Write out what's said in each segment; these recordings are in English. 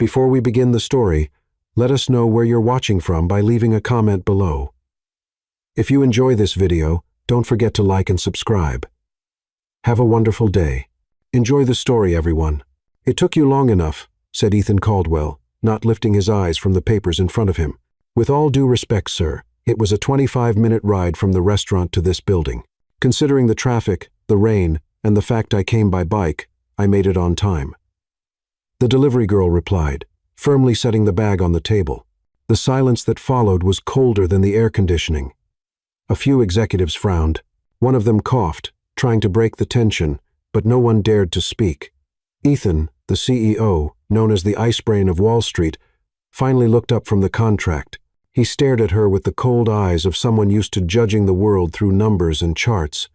Before we begin the story, let us know where you're watching from by leaving a comment below. If you enjoy this video, don't forget to like and subscribe. Have a wonderful day. Enjoy the story, everyone. It took you long enough, said Ethan Caldwell, not lifting his eyes from the papers in front of him. With all due respect, sir, it was a 25-minute ride from the restaurant to this building. Considering the traffic, the rain, and the fact I came by bike, I made it on time. The delivery girl replied, firmly setting the bag on the table. The silence that followed was colder than the air conditioning. A few executives frowned. One of them coughed, trying to break the tension, but no one dared to speak. Ethan, the CEO, known as the ice brain of Wall Street, finally looked up from the contract. He stared at her with the cold eyes of someone used to judging the world through numbers and charts.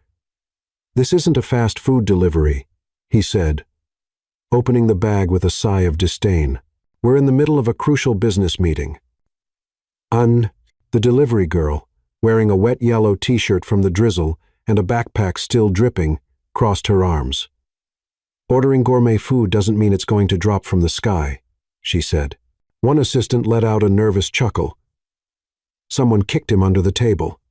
"This isn't a fast food delivery," he said, opening the bag with a sigh of disdain. "We're in the middle of a crucial business meeting." The delivery girl, wearing a wet yellow t-shirt from the drizzle and a backpack still dripping, crossed her arms. "Ordering gourmet food doesn't mean it's going to drop from the sky," she said. One assistant let out a nervous chuckle. Someone kicked him under the table.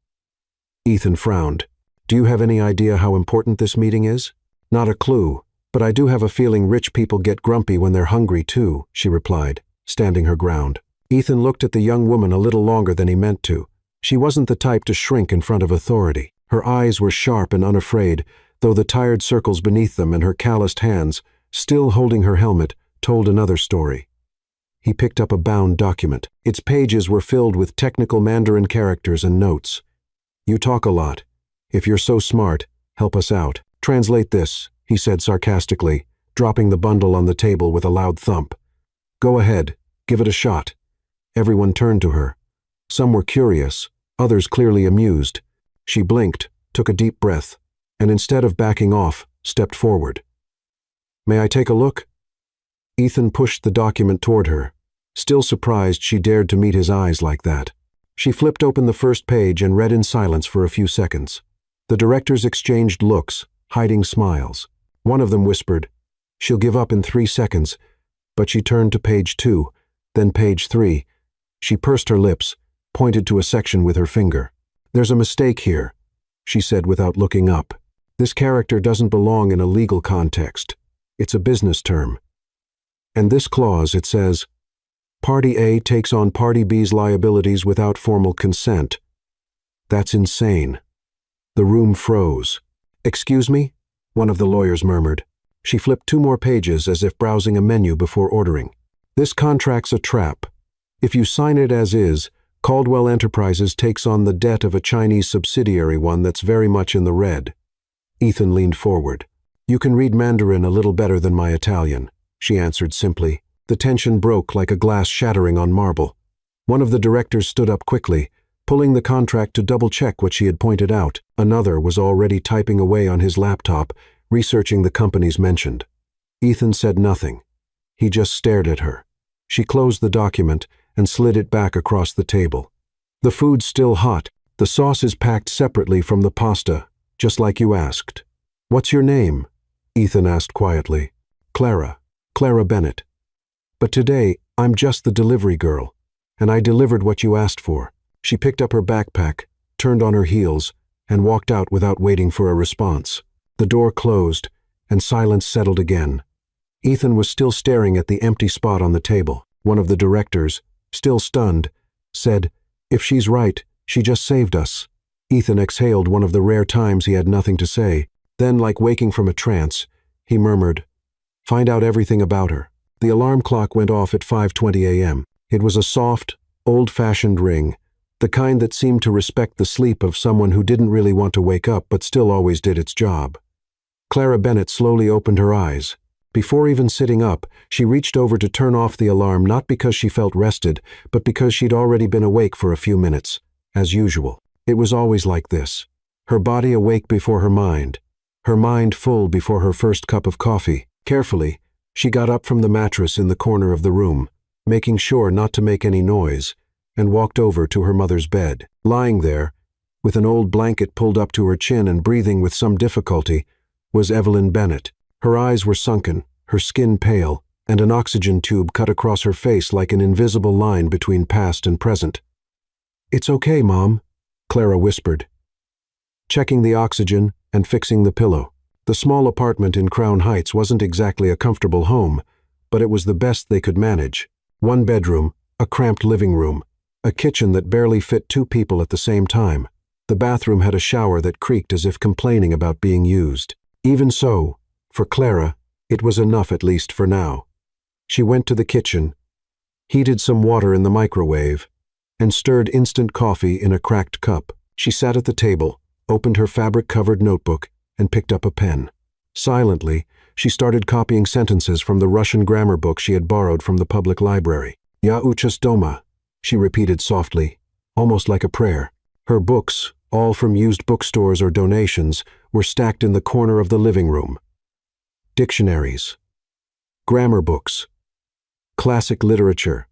Ethan frowned. "Do you have any idea how important this meeting is?" "Not a clue, but I do have a feeling rich people get grumpy when they're hungry too," she replied, standing her ground. Ethan looked at the young woman a little longer than he meant to. She wasn't the type to shrink in front of authority. Her eyes were sharp and unafraid, though the tired circles beneath them and her calloused hands, still holding her helmet, told another story. He picked up a bound document. Its pages were filled with technical Mandarin characters and notes. "You talk a lot. If you're so smart, help us out. Translate this," he said sarcastically, dropping the bundle on the table with a loud thump. "Go ahead, give it a shot." Everyone turned to her. Some were curious, others clearly amused. She blinked, took a deep breath, and instead of backing off, stepped forward. "May I take a look?" Ethan pushed the document toward her, still surprised she dared to meet his eyes like that. She flipped open the first page and read in silence for a few seconds. The directors exchanged looks, hiding smiles. One of them whispered, "She'll give up in 3 seconds," but she turned to page 2, then page 3. She pursed her lips, pointed to a section with her finger. "There's a mistake here," she said without looking up. "This character doesn't belong in a legal context. It's a business term. And this clause, it says, Party A takes on Party B's liabilities without formal consent. That's insane." The room froze. "Excuse me?" one of the lawyers murmured. She flipped 2 more pages as if browsing a menu before ordering. "This contract's a trap. If you sign it as is, Caldwell Enterprises takes on the debt of a Chinese subsidiary, one that's very much in the red." Ethan leaned forward. "You can read Mandarin a little better than my Italian," she answered simply. The tension broke like a glass shattering on marble. One of the directors stood up quickly, pulling the contract to double-check what she had pointed out. Another was already typing away on his laptop, researching the companies mentioned. Ethan said nothing. He just stared at her. She closed the document and slid it back across the table. "The food's still hot. The sauce is packed separately from the pasta, just like you asked." "What's your name?" Ethan asked quietly. "Clara Bennett. But today, I'm just the delivery girl, and I delivered what you asked for." She picked up her backpack, turned on her heels, and walked out without waiting for a response. The door closed, and silence settled again. Ethan was still staring at the empty spot on the table. One of the directors, still stunned, said, "If she's right, she just saved us." Ethan exhaled one of the rare times he had nothing to say. Then, like waking from a trance, he murmured, "Find out everything about her." The alarm clock went off at 5:20 a.m. It was a soft, old-fashioned ring, the kind that seemed to respect the sleep of someone who didn't really want to wake up but still always did its job. Clara Bennett slowly opened her eyes. Before even sitting up, she reached over to turn off the alarm, not because she felt rested, but because she'd already been awake for a few minutes, as usual. It was always like this. Her body awake before her mind full before her first cup of coffee. Carefully, she got up from the mattress in the corner of the room, making sure not to make any noise, and walked over to her mother's bed. Lying there, with an old blanket pulled up to her chin and breathing with some difficulty, was Evelyn Bennett. Her eyes were sunken, her skin pale, and an oxygen tube cut across her face like an invisible line between past and present. "It's okay, Mom," Clara whispered, checking the oxygen and fixing the pillow. The small apartment in Crown Heights wasn't exactly a comfortable home, but it was the best they could manage. One bedroom, a cramped living room, a kitchen that barely fit two people at the same time. The bathroom had a shower that creaked as if complaining about being used. Even so, for Clara, it was enough at least for now. She went to the kitchen, heated some water in the microwave, and stirred instant coffee in a cracked cup. She sat at the table, opened her fabric-covered notebook, and picked up a pen. Silently, she started copying sentences from the Russian grammar book she had borrowed from the public library. "Ya uchas doma," she repeated softly, almost like a prayer. Her books, all from used bookstores or donations, were stacked in the corner of the living room. Dictionaries, grammar books, classic literature,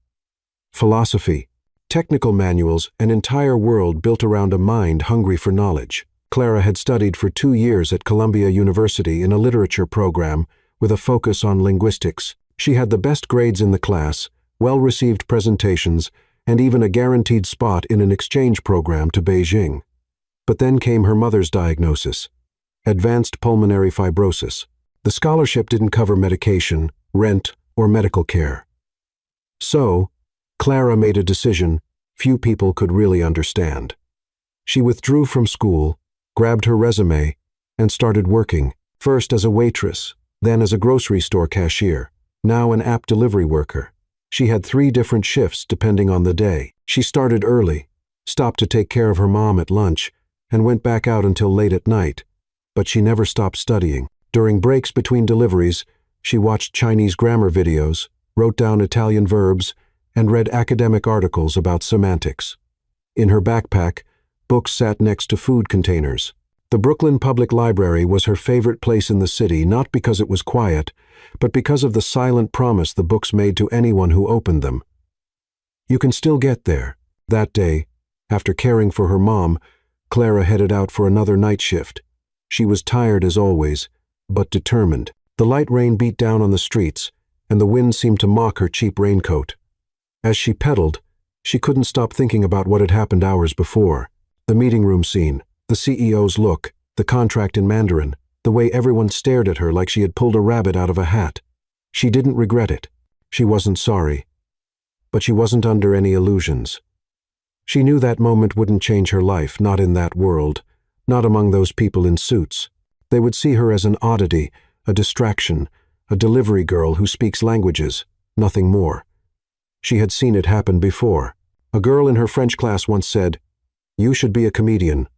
philosophy, technical manuals, an entire world built around a mind hungry for knowledge. Clara had studied for 2 years at Columbia University in a literature program with a focus on linguistics. She had the best grades in the class, well-received presentations, and even a guaranteed spot in an exchange program to Beijing. But then came her mother's diagnosis: advanced pulmonary fibrosis. The scholarship didn't cover medication, rent, or medical care. So, Clara made a decision few people could really understand. She withdrew from school, grabbed her resume, and started working, first as a waitress, then as a grocery store cashier, now an app delivery worker. She had 3 different shifts depending on the day. She started early, stopped to take care of her mom at lunch, and went back out until late at night. But she never stopped studying. During breaks between deliveries, she watched Chinese grammar videos, wrote down Italian verbs, and read academic articles about semantics. In her backpack, books sat next to food containers. The Brooklyn Public Library was her favorite place in the city, not because it was quiet, but because of the silent promise the books made to anyone who opened them. You can still get there. That day, after caring for her mom, Clara headed out for another night shift. She was tired as always, but determined. The light rain beat down on the streets, and the wind seemed to mock her cheap raincoat. As she pedaled, she couldn't stop thinking about what had happened hours before. The meeting room scene, the CEO's look, the contract in Mandarin, the way everyone stared at her like she had pulled a rabbit out of a hat. She didn't regret it. She wasn't sorry. But she wasn't under any illusions. She knew that moment wouldn't change her life, not in that world, not among those people in suits. They would see her as an oddity, a distraction, a delivery girl who speaks languages, nothing more. She had seen it happen before. A girl in her French class once said, "You should be a comedian."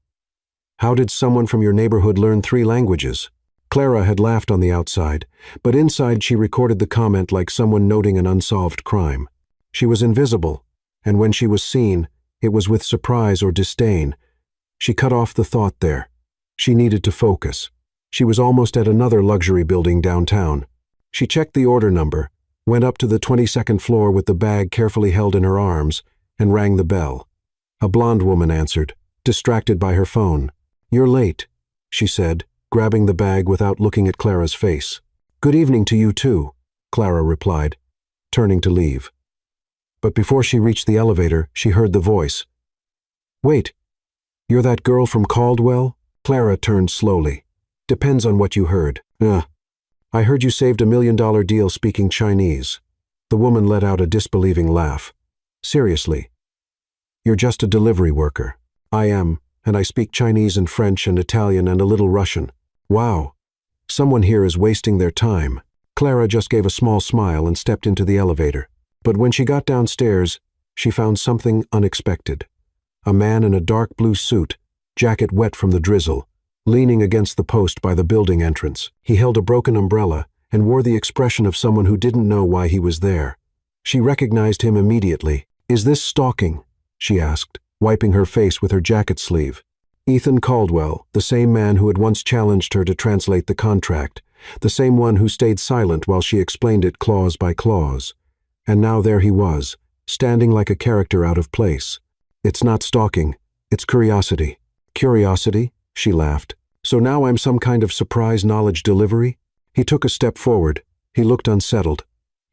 How did someone from your neighborhood learn 3 languages? Clara had laughed on the outside, but inside she recorded the comment like someone noting an unsolved crime. She was invisible, and when she was seen, it was with surprise or disdain. She cut off the thought there. She needed to focus. She was almost at another luxury building downtown. She checked the order number, went up to the 22nd floor with the bag carefully held in her arms, and rang the bell. A blonde woman answered, distracted by her phone. "You're late," she said, grabbing the bag without looking at Clara's face. "Good evening to you too," Clara replied, turning to leave. But before she reached the elevator, she heard the voice. "Wait, you're that girl from Caldwell?" Clara turned slowly. "Depends on what you heard." I heard you saved $1 million deal speaking Chinese." The woman let out a disbelieving laugh. "Seriously? You're just a delivery worker." "I am, and I speak Chinese and French and Italian and a little Russian." "Wow. Someone here is wasting their time." Clara just gave a small smile and stepped into the elevator. But when she got downstairs, she found something unexpected. A man in a dark blue suit, jacket wet from the drizzle, leaning against the post by the building entrance. He held a broken umbrella and wore the expression of someone who didn't know why he was there. She recognized him immediately. "Is this stalking?" she asked, wiping her face with her jacket sleeve. Ethan Caldwell, the same man who had once challenged her to translate the contract, the same one who stayed silent while she explained it clause by clause. And now there he was, standing like a character out of place. "It's not stalking, it's curiosity." "Curiosity?" she laughed. "So now I'm some kind of surprise knowledge delivery?" He took a step forward. He looked unsettled.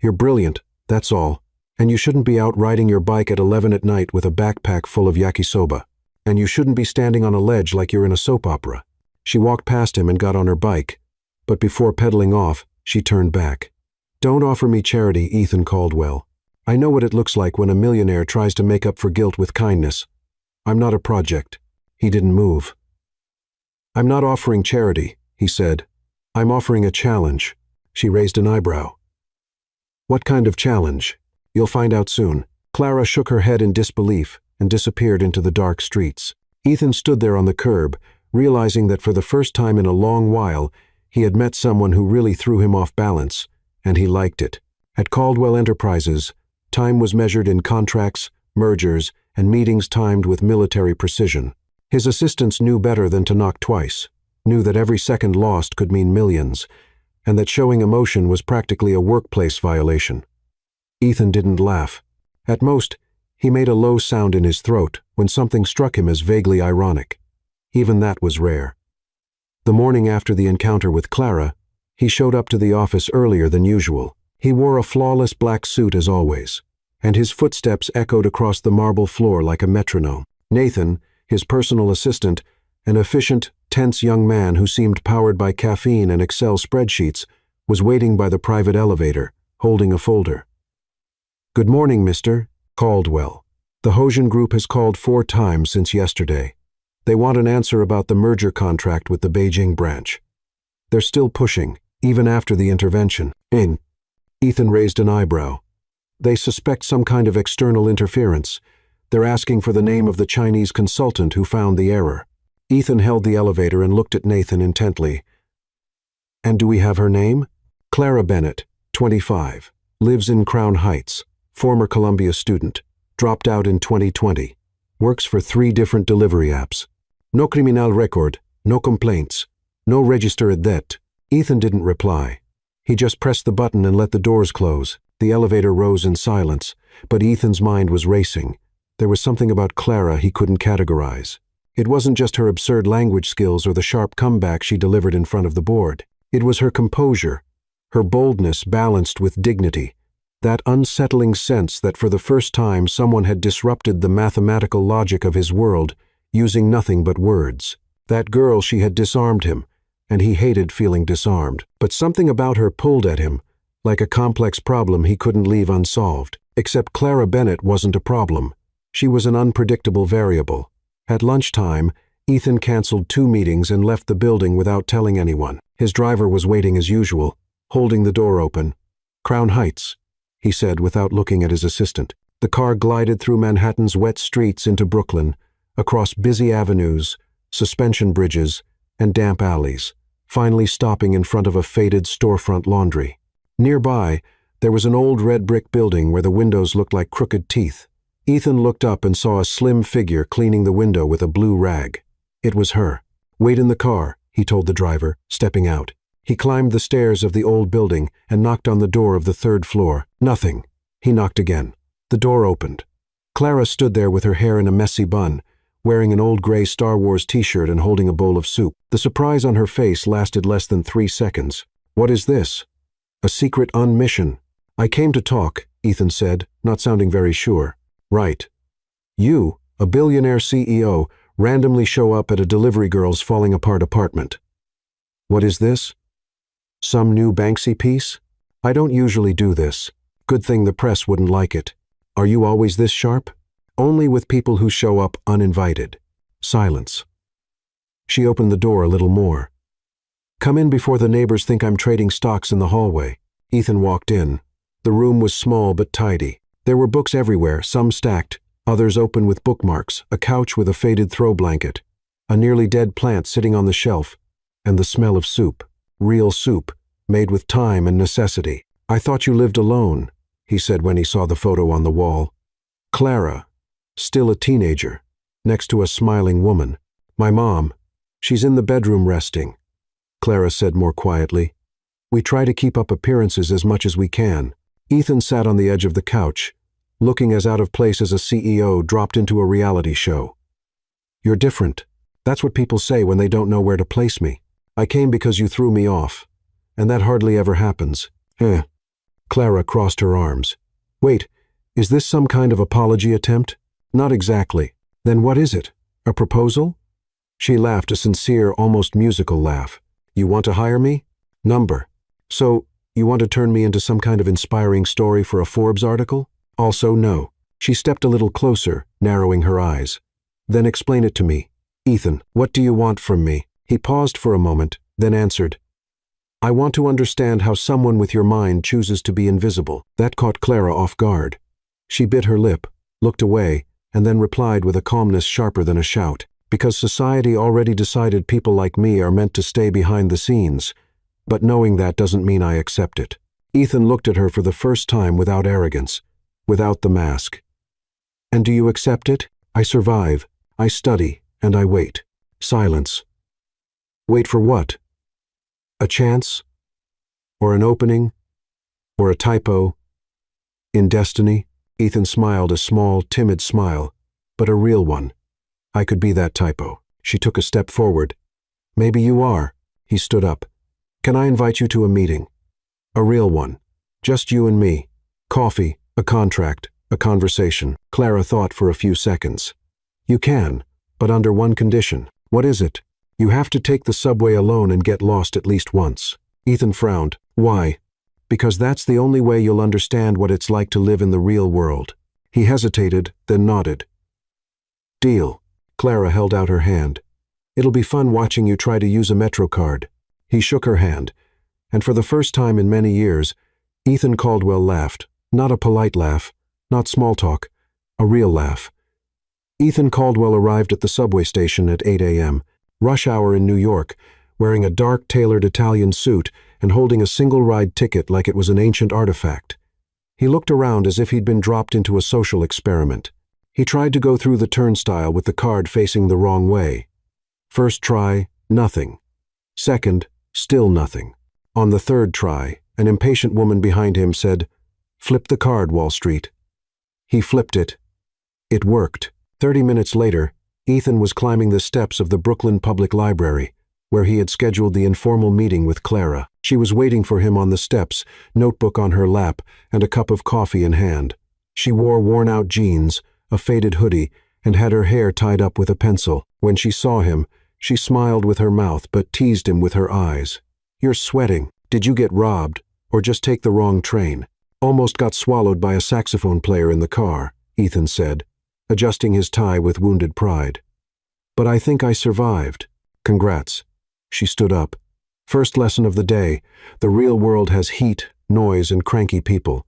You're brilliant, that's all. And you shouldn't be out riding your bike at 11 at night with a backpack full of yakisoba. And you shouldn't be standing on a ledge like you're in a soap opera. She walked past him and got on her bike, but before pedaling off, she turned back. Don't offer me charity, Ethan Caldwell. I know what it looks like when a millionaire tries to make up for guilt with kindness. I'm not a project. He didn't move. I'm not offering charity, he said. I'm offering a challenge. She raised an eyebrow. What kind of challenge? You'll find out soon. Clara shook her head in disbelief and disappeared into the dark streets. Ethan stood there on the curb, realizing that for the first time in a long while, he had met someone who really threw him off balance, and he liked it. At Caldwell Enterprises, time was measured in contracts, mergers, and meetings timed with military precision. His assistants knew better than to knock twice, knew that every second lost could mean millions, and that showing emotion was practically a workplace violation. Ethan didn't laugh. At most, he made a low sound in his throat when something struck him as vaguely ironic. Even that was rare. The morning after the encounter with Clara, he showed up to the office earlier than usual. He wore a flawless black suit as always, and his footsteps echoed across the marble floor like a metronome. Nathan, his personal assistant, an efficient, tense young man who seemed powered by caffeine and Excel spreadsheets, was waiting by the private elevator, holding a folder. Good morning, Mr. Caldwell. The Hosian Group has called 4 times since yesterday. They want an answer about the merger contract with the Beijing branch. They're still pushing, even after the intervention. Ethan raised an eyebrow. They suspect some kind of external interference. They're asking for the name of the Chinese consultant who found the error. Ethan held the elevator and looked at Nathan intently. And do we have her name? Clara Bennett, 25, lives in Crown Heights, former Columbia student, dropped out in 2020, works for 3 different delivery apps. No criminal record, no complaints, no register det. Ethan didn't reply. He just pressed the button and let the doors close. The elevator rose in silence, but Ethan's mind was racing. There was something about Clara he couldn't categorize. It wasn't just her absurd language skills or the sharp comeback she delivered in front of the board. It was her composure, her boldness balanced with dignity, that unsettling sense that for the first time someone had disrupted the mathematical logic of his world, using nothing but words. That girl, she had disarmed him, and he hated feeling disarmed. But something about her pulled at him, like a complex problem he couldn't leave unsolved. Except Clara Bennett wasn't a problem. She was an unpredictable variable. At lunchtime, Ethan canceled 2 meetings and left the building without telling anyone. His driver was waiting as usual, holding the door open. Crown Heights, he said without looking at his assistant. The car glided through Manhattan's wet streets into Brooklyn, across busy avenues, suspension bridges, and damp alleys, finally stopping in front of a faded storefront laundry. Nearby, there was an old red brick building where the windows looked like crooked teeth. Ethan looked up and saw a slim figure cleaning the window with a blue rag. It was her. Wait in the car, he told the driver, stepping out. He climbed the stairs of the old building and knocked on the door of the 3rd floor. Nothing. He knocked again. The door opened. Clara stood there with her hair in a messy bun, wearing an old gray Star Wars t-shirt and holding a bowl of soup. The surprise on her face lasted less than 3 seconds. What is this? A secret mission. I came to talk, Ethan said, not sounding very sure. Right. You, a billionaire CEO, randomly show up at a delivery girl's falling apart apartment. What is this? Some new Banksy piece? I don't usually do this. Good thing the press wouldn't like it. Are you always this sharp? Only with people who show up uninvited. Silence. She opened the door a little more. Come in before the neighbors think I'm trading stocks in the hallway. Ethan walked in. The room was small but tidy. There were books everywhere, some stacked, others open with bookmarks, a couch with a faded throw blanket, a nearly dead plant sitting on the shelf, and the smell of soup. Real soup, made with time and necessity. I thought you lived alone, he said when he saw the photo on the wall. Clara, still a teenager, next to a smiling woman. My mom, she's in the bedroom resting, Clara said more quietly. We try to keep up appearances as much as we can. Ethan sat on the edge of the couch, looking as out of place as a CEO dropped into a reality show. You're different. That's what people say when they don't know where to place me. I came because you threw me off, and that hardly ever happens. Clara crossed her arms. Wait, is this some kind of apology attempt? Not exactly. Then what is it? A proposal? She laughed, a sincere, almost musical laugh. You want to hire me? Number. So, you want to turn me into some kind of inspiring story for a Forbes article? Also, no. She stepped a little closer, narrowing her eyes. Then explain it to me. Ethan, what do you want from me? He paused for a moment, then answered. I want to understand how someone with your mind chooses to be invisible. That caught Clara off guard. She bit her lip, looked away, and then replied with a calmness sharper than a shout. Because society already decided people like me are meant to stay behind the scenes. But knowing that doesn't mean I accept it. Ethan looked at her for the first time without arrogance, without the mask. And do you accept it? I survive, I study, and I wait. Silence. Wait for what? A chance? Or an opening? Or a typo? In destiny? Ethan smiled, a small, timid smile, but a real one. I could be that typo. She took a step forward. Maybe you are. He stood up. Can I invite you to a meeting? A real one. Just you and me. Coffee, a contract, a conversation. Clara thought for a few seconds. You can, but under one condition. What is it? You have to take the subway alone and get lost at least once. Ethan frowned. Why? Because that's the only way you'll understand what it's like to live in the real world. He hesitated, then nodded. Deal. Clara held out her hand. It'll be fun watching you try to use a Metro card. He shook her hand, and for the first time in many years, Ethan Caldwell laughed. Not a polite laugh, not small talk, a real laugh. Ethan Caldwell arrived at the subway station at 8 a.m., rush hour in New York, wearing a dark tailored Italian suit and holding a single-ride ticket like it was an ancient artifact. He looked around as if he'd been dropped into a social experiment. He tried to go through the turnstile with the card facing the wrong way. First try, nothing. Second, still nothing. On the third try, an impatient woman behind him said, "Flip the card, Wall Street." He flipped it. It worked. 30 minutes later, Ethan was climbing the steps of the Brooklyn Public Library, where he had scheduled the informal meeting with Clara. She was waiting for him on the steps, notebook on her lap, and a cup of coffee in hand. She wore worn-out jeans, a faded hoodie, and had her hair tied up with a pencil. When she saw him, she smiled with her mouth but teased him with her eyes. You're sweating. Did you get robbed, or just take the wrong train? Almost got swallowed by a saxophone player in the car, Ethan said, adjusting his tie with wounded pride. But I think I survived. Congrats. She stood up. First lesson of the day, the real world has heat, noise, and cranky people.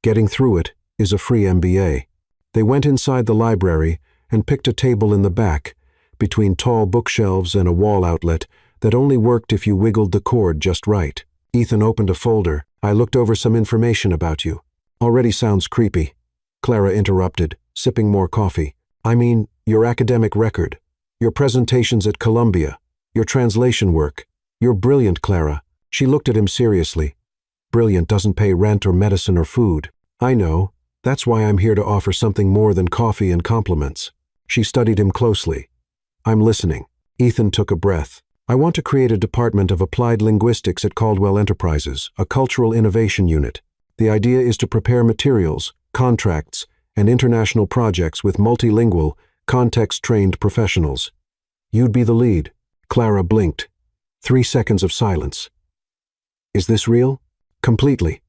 Getting through it is a free MBA. They went inside the library and picked a table in the back, between tall bookshelves and a wall outlet that only worked if you wiggled the cord just right. Ethan opened a folder. I looked over some information about you. Already sounds creepy. Clara interrupted, sipping more coffee. I mean, your academic record, your presentations at Columbia, your translation work. You're brilliant, Clara. She looked at him seriously. Brilliant doesn't pay rent or medicine or food. I know. That's why I'm here to offer something more than coffee and compliments. She studied him closely. I'm listening. Ethan took a breath. I want to create a department of applied linguistics at Caldwell Enterprises, a cultural innovation unit. The idea is to prepare materials, contracts, and international projects with multilingual, context-trained professionals. You'd be the lead. Clara blinked. 3 seconds of silence. Is this real? Completely.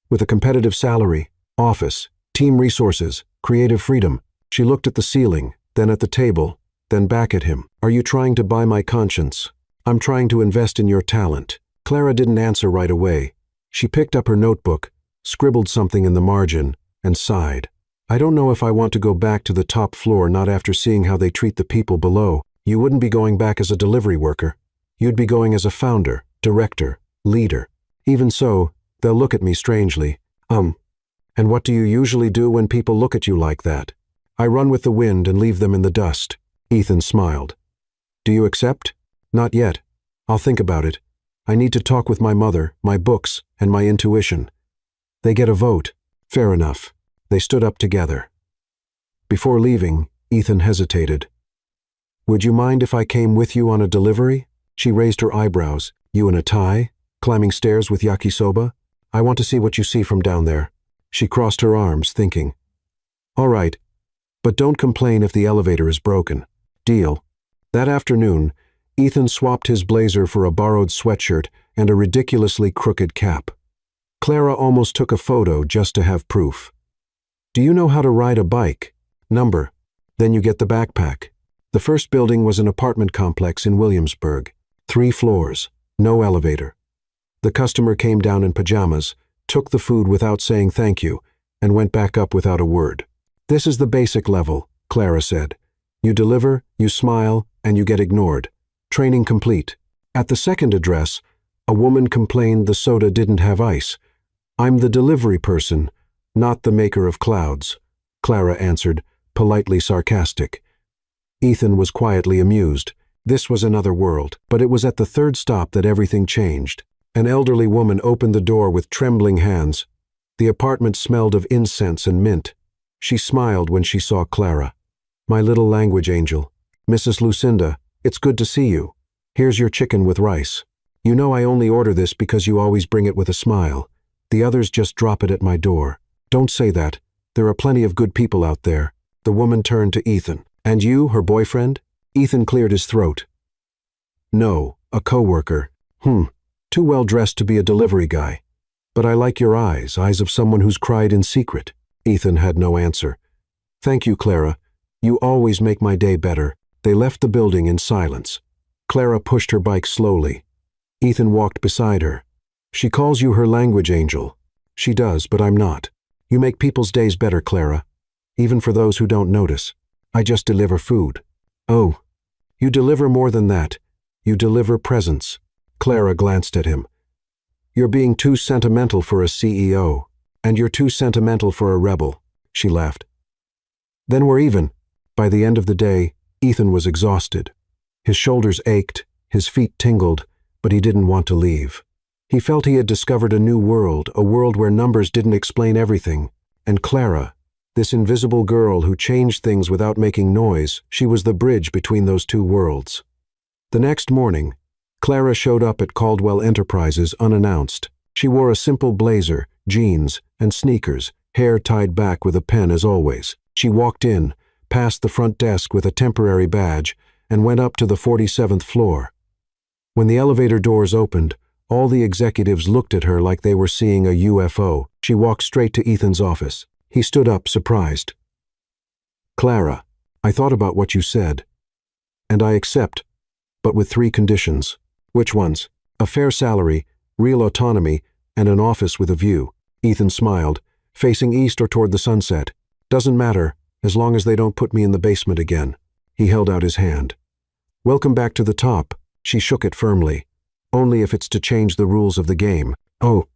With a competitive salary, office, team resources, creative freedom. She looked at the ceiling, then at the table, then back at him. Are you trying to buy my conscience? I'm trying to invest in your talent. Clara didn't answer right away. She picked up her notebook, scribbled something in the margin, and sighed. I don't know if I want to go back to the top floor, not after seeing how they treat the people below. You wouldn't be going back as a delivery worker. You'd be going as a founder, director, leader. Even so, they'll look at me strangely. And what do you usually do when people look at you like that? I run with the wind and leave them in the dust. Ethan smiled. Do you accept? Not yet. I'll think about it. I need to talk with my mother, my books, and my intuition. They get a vote. Fair enough. They stood up together. Before leaving, Ethan hesitated. Would you mind if I came with you on a delivery? She raised her eyebrows. You in a tie? Climbing stairs with yakisoba? I want to see what you see from down there." She crossed her arms, thinking. "All right, but don't complain if the elevator is broken. Deal." That afternoon, Ethan swapped his blazer for a borrowed sweatshirt and a ridiculously crooked cap. Clara almost took a photo just to have proof. "Do you know how to ride a bike?" "Number." "Then you get the backpack." The first building was an apartment complex in Williamsburg. 3 floors, no elevator. The customer came down in pajamas, took the food without saying thank you, and went back up without a word. "This is the basic level," Clara said. "You deliver, you smile, and you get ignored. Training complete." At the second address, a woman complained the soda didn't have ice. "I'm the delivery person, not the maker of clouds," Clara answered, politely sarcastic. Ethan was quietly amused. This was another world, but it was at the third stop that everything changed. An elderly woman opened the door with trembling hands. The apartment smelled of incense and mint. She smiled when she saw Clara. "My little language angel. Mrs. Lucinda, it's good to see you. Here's your chicken with rice. You know I only order this because you always bring it with a smile. The others just drop it at my door." "Don't say that. There are plenty of good people out there." The woman turned to Ethan. "And you, her boyfriend?" Ethan cleared his throat. "No, a coworker. Too well dressed to be a delivery guy. But I like your eyes of someone who's cried in secret." Ethan had no answer. "Thank you, Clara. You always make my day better." They left the building in silence. Clara pushed her bike slowly. Ethan walked beside her. "She calls you her language angel." "She does, but I'm not. You make people's days better, Clara. Even for those who don't notice. I just deliver food." "Oh, you deliver more than that. You deliver presents." Clara glanced at him. "You're being too sentimental for a CEO, and you're too sentimental for a rebel." She laughed. "Then we're even." By the end of the day, Ethan was exhausted. His shoulders ached, his feet tingled, but he didn't want to leave. He felt he had discovered a new world, a world where numbers didn't explain everything. And Clara, this invisible girl who changed things without making noise, she was the bridge between those two worlds. The next morning, Clara showed up at Caldwell Enterprises unannounced. She wore a simple blazer, jeans, and sneakers, hair tied back with a pen as always. She walked in, past the front desk with a temporary badge, and went up to the 47th floor. When the elevator doors opened, all the executives looked at her like they were seeing a UFO. She walked straight to Ethan's office. He stood up, surprised. "Clara, I thought about what you said, and I accept, but with 3 conditions." "Which ones?" "A fair salary, real autonomy, and an office with a view." Ethan smiled, facing east or toward the sunset. "Doesn't matter, as long as they don't put me in the basement again." He held out his hand. "Welcome back to the top." She shook it firmly. "Only if it's to change the rules of the game." "Oh."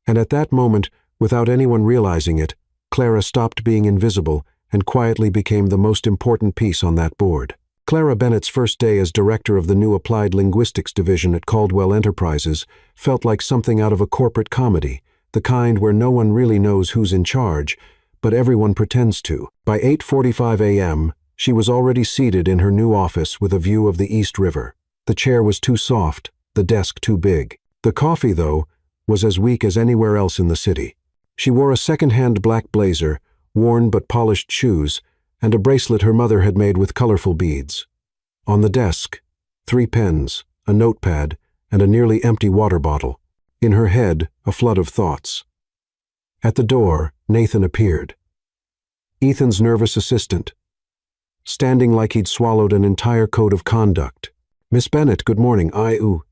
And at that moment, without anyone realizing it, Clara stopped being invisible and quietly became the most important piece on that board. Clara Bennett's first day as director of the new Applied Linguistics Division at Caldwell Enterprises felt like something out of a corporate comedy, the kind where no one really knows who's in charge, but everyone pretends to. By 8:45 a.m., she was already seated in her new office with a view of the East River. The chair was too soft, the desk too big. The coffee, though, was as weak as anywhere else in the city. She wore a second-hand black blazer, worn but polished shoes, and a bracelet her mother had made with colorful beads. On the desk, 3 pens, a notepad, and a nearly empty water bottle. In her head, a flood of thoughts. At the door, Nathan appeared. Ethan's nervous assistant, standing like he'd swallowed an entire code of conduct. "Miss Bennett, good morning.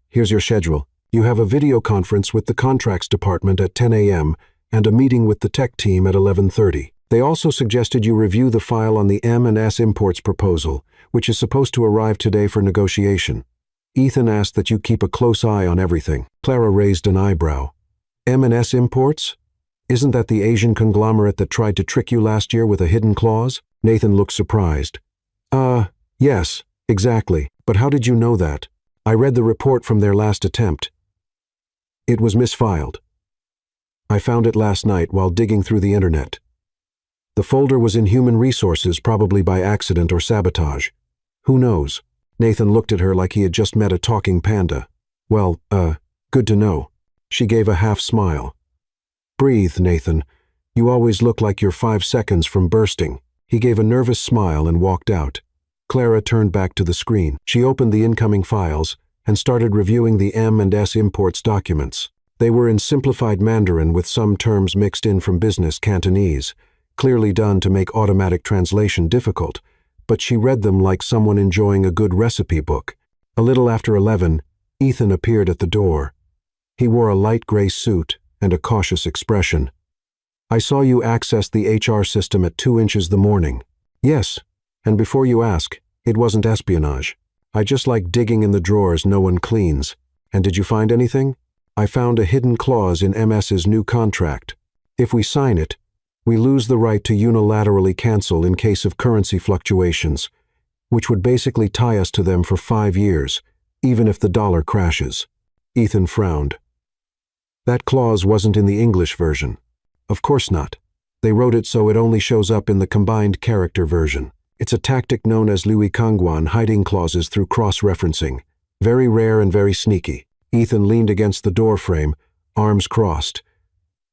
Here's your schedule. You have a video conference with the contracts department at 10 a.m. and a meeting with the tech team at 11:30. They also suggested you review the file on the M&S Imports proposal, which is supposed to arrive today for negotiation. Ethan asked that you keep a close eye on everything." Clara raised an eyebrow. "M&S Imports? Isn't that the Asian conglomerate that tried to trick you last year with a hidden clause?" Nathan looked surprised. Yes, exactly. But how did you know that?" "I read the report from their last attempt. It was misfiled. I found it last night while digging through the internet. The folder was in Human Resources, probably by accident or sabotage. Who knows?" Nathan looked at her like he had just met a talking panda. "Well, good to know." She gave a half smile. Breathe, Nathan. You always look like you're 5 seconds from bursting." He gave a nervous smile and walked out. Clara turned back to the screen. She opened the incoming files and started reviewing the M&S imports documents. They were in simplified Mandarin with some terms mixed in from business Cantonese, clearly done to make automatic translation difficult, but she read them like someone enjoying a good recipe book. A little after 11, Ethan appeared at the door. He wore a light gray suit and a cautious expression. "I saw you access the HR system at 2 inches the morning." "Yes, and before you ask, it wasn't espionage. I just like digging in the drawers no one cleans. And did you find anything?" "I found a hidden clause in MS's new contract. If we sign it, we lose the right to unilaterally cancel in case of currency fluctuations, which would basically tie us to them for 5 years, even if the dollar crashes." Ethan frowned. "That clause wasn't in the English version." "Of course not. They wrote it so it only shows up in the combined character version. It's a tactic known as Louis Kangwan, hiding clauses through cross-referencing. Very rare and very sneaky." Ethan leaned against the door frame, arms crossed.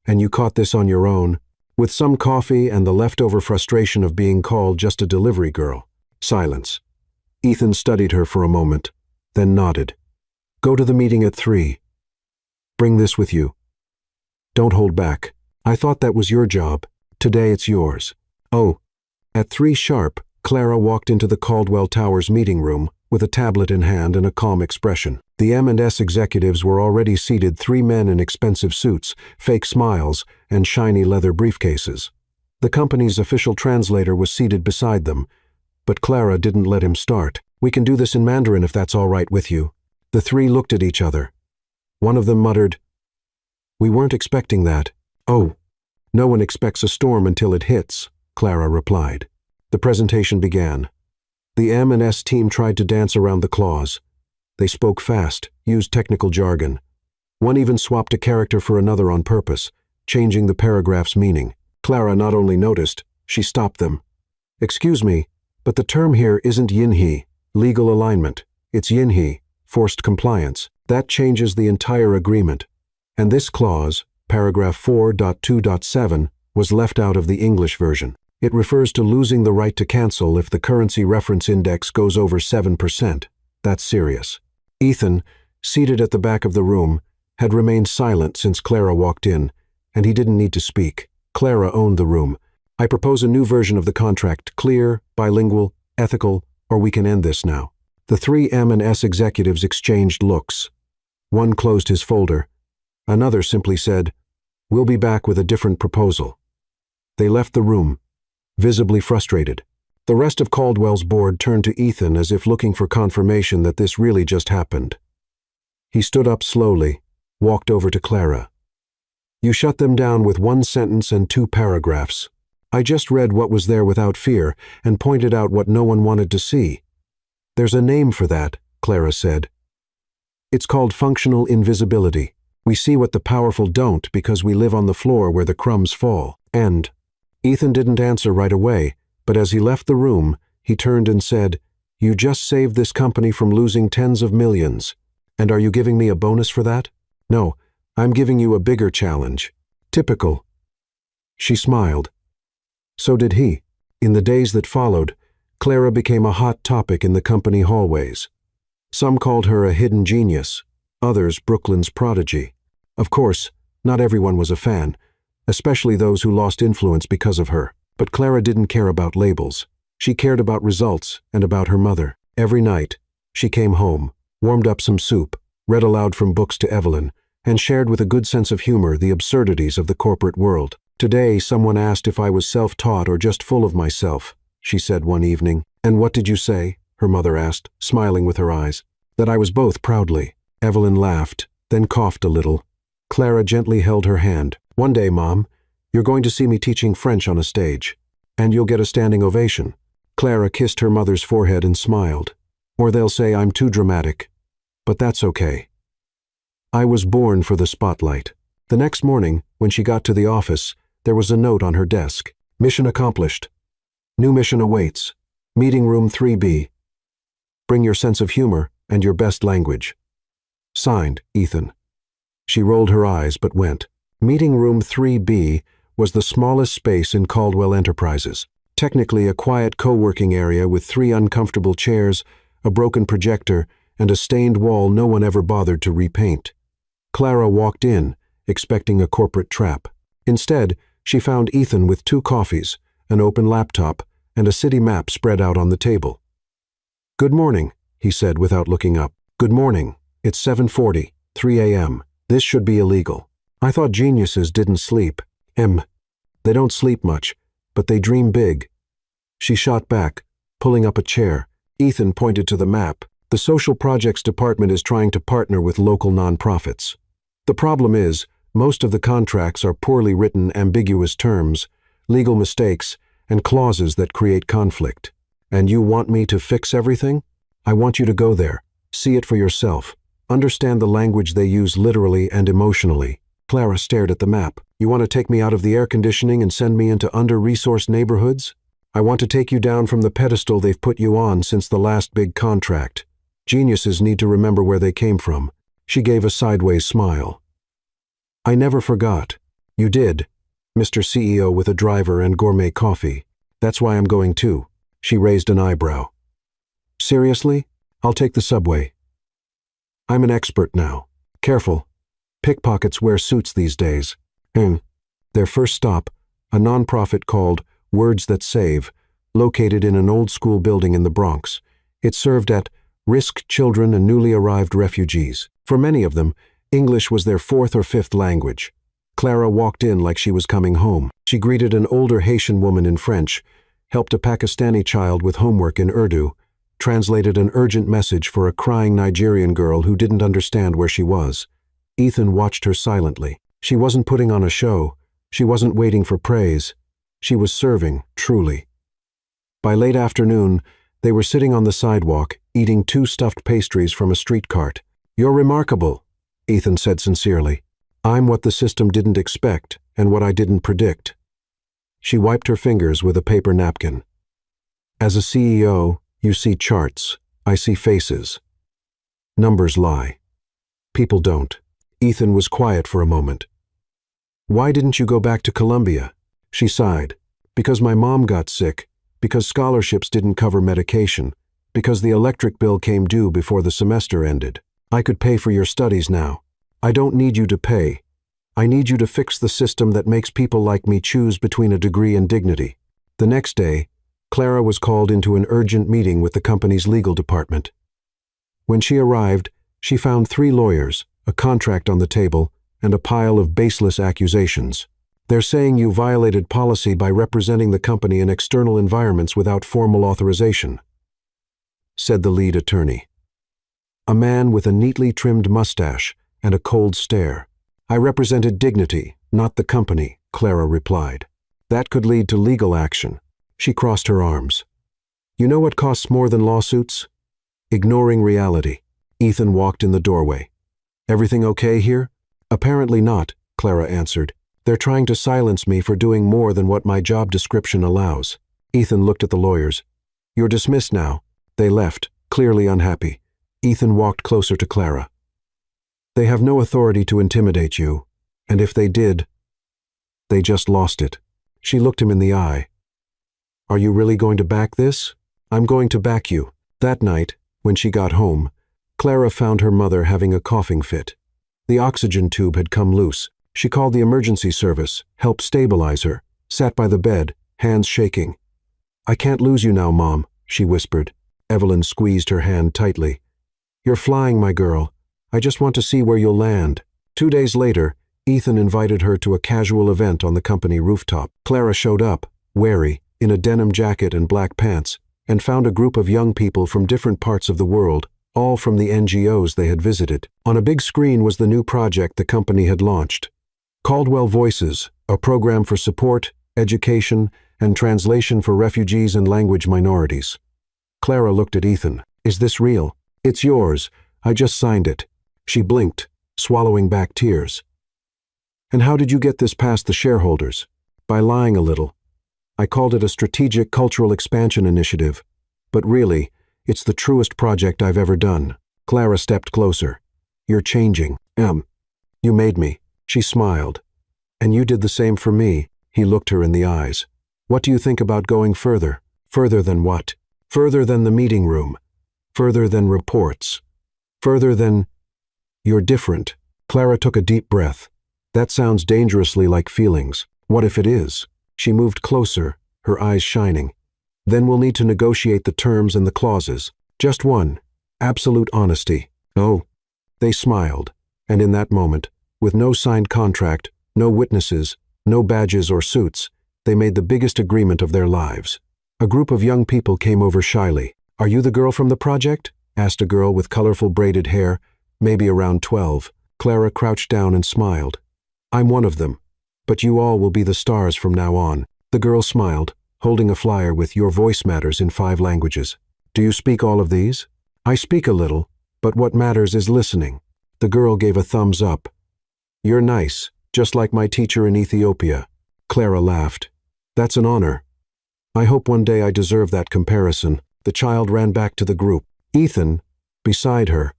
"And you caught this on your own?" "With some coffee and the leftover frustration of being called just a delivery girl." Silence. Ethan studied her for a moment, then nodded. "Go to the meeting at 3. Bring this with you. Don't hold back. I thought that was your job. Today it's yours." "Oh." At 3 sharp, Clara walked into the Caldwell Towers meeting room with a tablet in hand and a calm expression. The M&S executives were already seated, 3 men in expensive suits, fake smiles, and shiny leather briefcases. The company's official translator was seated beside them, but Clara didn't let him start. "We can do this in Mandarin if that's all right with you." The 3 looked at each other. One of them muttered, "We weren't expecting that." "Oh, no one expects a storm until it hits," Clara replied. The presentation began. The M&S team tried to dance around the clause. They spoke fast, used technical jargon. One even swapped a character for another on purpose, changing the paragraph's meaning. Clara not only noticed, she stopped them. "Excuse me, but the term here isn't yinhe, legal alignment. It's yinhe, forced compliance. That changes the entire agreement. And this clause, paragraph 4.2.7, was left out of the English version. It refers to losing the right to cancel if the currency reference index goes over 7%. That's serious." Ethan, seated at the back of the room, had remained silent since Clara walked in, and he didn't need to speak. Clara owned the room. "I propose a new version of the contract, clear, bilingual, ethical, or we can end this now." The 3 M&S executives exchanged looks. One closed his folder. Another simply said, "We'll be back with a different proposal." They left the room, visibly frustrated. The rest of Caldwell's board turned to Ethan as if looking for confirmation that this really just happened. He stood up slowly, walked over to Clara. "You shut them down with 1 sentence and 2 paragraphs. I just read what was there without fear and pointed out what no one wanted to see." "There's a name for that," Clara said. "It's called functional invisibility. We see what the powerful don't because we live on the floor where the crumbs fall." And Ethan didn't answer right away, but as he left the room, he turned and said, "You just saved this company from losing tens of millions. And are you giving me a bonus for that?" "No, I'm giving you a bigger challenge." "Typical." She smiled. So did he. In the days that followed, Clara became a hot topic in the company hallways. Some called her a hidden genius, others Brooklyn's prodigy. Of course, not everyone was a fan, especially those who lost influence because of her. But Clara didn't care about labels. She cared about results and about her mother. Every night, she came home, warmed up some soup, read aloud from books to Evelyn, and shared with a good sense of humor the absurdities of the corporate world. "Today, someone asked if I was self-taught or just full of myself," she said one evening. "And what did you say?" her mother asked, smiling with her eyes. "That I was both proudly." Evelyn laughed, then coughed a little. Clara gently held her hand. "One day, Mom, you're going to see me teaching French on a stage, and you'll get a standing ovation." Clara kissed her mother's forehead and smiled. "Or they'll say I'm too dramatic. But that's okay. I was born for the spotlight." The next morning, when she got to the office, there was a note on her desk. "Mission accomplished. New mission awaits. Meeting room 3B. Bring your sense of humor and your best language. Signed, Ethan." She rolled her eyes but went. Meeting room 3B was the smallest space in Caldwell Enterprises. Technically a quiet co-working area with 3 uncomfortable chairs, a broken projector, and a stained wall no one ever bothered to repaint. Clara walked in, expecting a corporate trap. Instead, she found Ethan with 2 coffees, an open laptop, and a city map spread out on the table. "Good morning," he said without looking up. "Good morning. It's 7:40, 3 a.m. This should be illegal. I thought geniuses didn't sleep. They don't sleep much, but they dream big." She shot back, pulling up a chair. Ethan pointed to the map. "The Social Projects Department is trying to partner with local nonprofits. The problem is, most of the contracts are poorly written, ambiguous terms, legal mistakes, and clauses that create conflict. And you want me to fix everything? I want you to go there, see it for yourself, understand the language they use literally and emotionally." Clara stared at the map. "You want to take me out of the air conditioning and send me into under-resourced neighborhoods? I want to take you down from the pedestal they've put you on since the last big contract. Geniuses need to remember where they came from." She gave a sideways smile. "I never forgot." "You did, Mr. CEO with a driver and gourmet coffee. That's why I'm going too." She raised an eyebrow. "Seriously? I'll take the subway. I'm an expert now. Careful. Pickpockets wear suits these days." Their first stop, a nonprofit called Words That Save, located in an old-school building in the Bronx. It served at-risk children and newly arrived refugees. For many of them, English was their 4th or 5th language. Clara walked in like she was coming home. She greeted an older Haitian woman in French, helped a Pakistani child with homework in Urdu, translated an urgent message for a crying Nigerian girl who didn't understand where she was. Ethan watched her silently. She wasn't putting on a show. She wasn't waiting for praise. She was serving, truly. By late afternoon, they were sitting on the sidewalk, eating 2 stuffed pastries from a street cart. "You're remarkable," Ethan said sincerely. "I'm what the system didn't expect and what I didn't predict." She wiped her fingers with a paper napkin. "As a CEO, you see charts. I see faces. Numbers lie. People don't." Ethan was quiet for a moment. "Why didn't you go back to Columbia?" She sighed. "Because my mom got sick, because scholarships didn't cover medication, because the electric bill came due before the semester ended. I could pay for your studies now. I don't need you to pay. I need you to fix the system that makes people like me choose between a degree and dignity." The next day, Clara was called into an urgent meeting with the company's legal department. When she arrived, she found 3 lawyers, a contract on the table, and a pile of baseless accusations. "They're saying you violated policy by representing the company in external environments without formal authorization," said the lead attorney. A man with a neatly trimmed mustache and a cold stare. "I represented dignity, not the company," Clara replied. "That could lead to legal action." She crossed her arms. "You know what costs more than lawsuits? Ignoring reality." Ethan walked in the doorway. "Everything okay here?" "Apparently not," Clara answered. "They're trying to silence me for doing more than what my job description allows." Ethan looked at the lawyers. "You're dismissed now." They left, clearly unhappy. Ethan walked closer to Clara. "They have no authority to intimidate you, and if they did, they just lost it." She looked him in the eye. "Are you really going to back this?" "I'm going to back you." That night, when she got home, Clara found her mother having a coughing fit. The oxygen tube had come loose. She called the emergency service, helped stabilize her, sat by the bed, hands shaking. "I can't lose you now, Mom," she whispered. Evelyn squeezed her hand tightly. "You're flying, my girl. I just want to see where you'll land." 2 days later, Ethan invited her to a casual event on the company rooftop. Clara showed up, wary, in a denim jacket and black pants, and found a group of young people from different parts of the world, all from the NGOs they had visited. On a big screen was the new project the company had launched. Caldwell Voices, a program for support, education, and translation for refugees and language minorities. Clara looked at Ethan. "Is this real?" "It's yours. I just signed it." She blinked, swallowing back tears. "And how did you get this past the shareholders?" "By lying a little. I called it a strategic cultural expansion initiative. But really, it's the truest project I've ever done." Clara stepped closer. "You're changing. You made me." She smiled. And you did the same for me. He looked her in the eyes. What do you think about going further? Further than what? Further than the meeting room. Further than reports. Further than... You're different. Clara took a deep breath. That sounds dangerously like feelings. What if it is? She moved closer, her eyes shining. Then we'll need to negotiate the terms and the clauses. Just one. Absolute honesty. Oh. They smiled, and in that moment, with no signed contract, no witnesses, no badges or suits, they made the biggest agreement of their lives. A group of young people came over shyly. Are you the girl from the project? Asked a girl with colorful braided hair, maybe around 12. Clara crouched down and smiled. I'm one of them, but you all will be the stars from now on. The girl smiled, holding a flyer with Your Voice Matters in 5 languages. Do you speak all of these? I speak a little, but what matters is listening. The girl gave a thumbs up. You're nice, just like my teacher in Ethiopia. Clara laughed. That's an honor. I hope one day I deserve that comparison. The child ran back to the group. Ethan, beside her,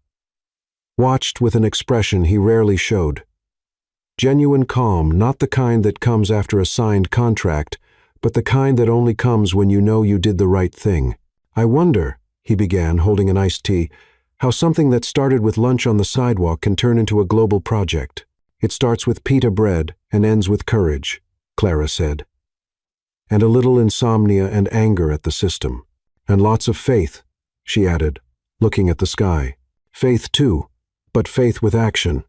watched with an expression he rarely showed. Genuine calm, not the kind that comes after a signed contract, but the kind that only comes when you know you did the right thing. I wonder, he began, holding an iced tea, how something that started with lunch on the sidewalk can turn into a global project. It starts with pita bread and ends with courage, Clara said. And a little insomnia and anger at the system. And lots of faith, she added, looking at the sky. Faith too, but faith with action.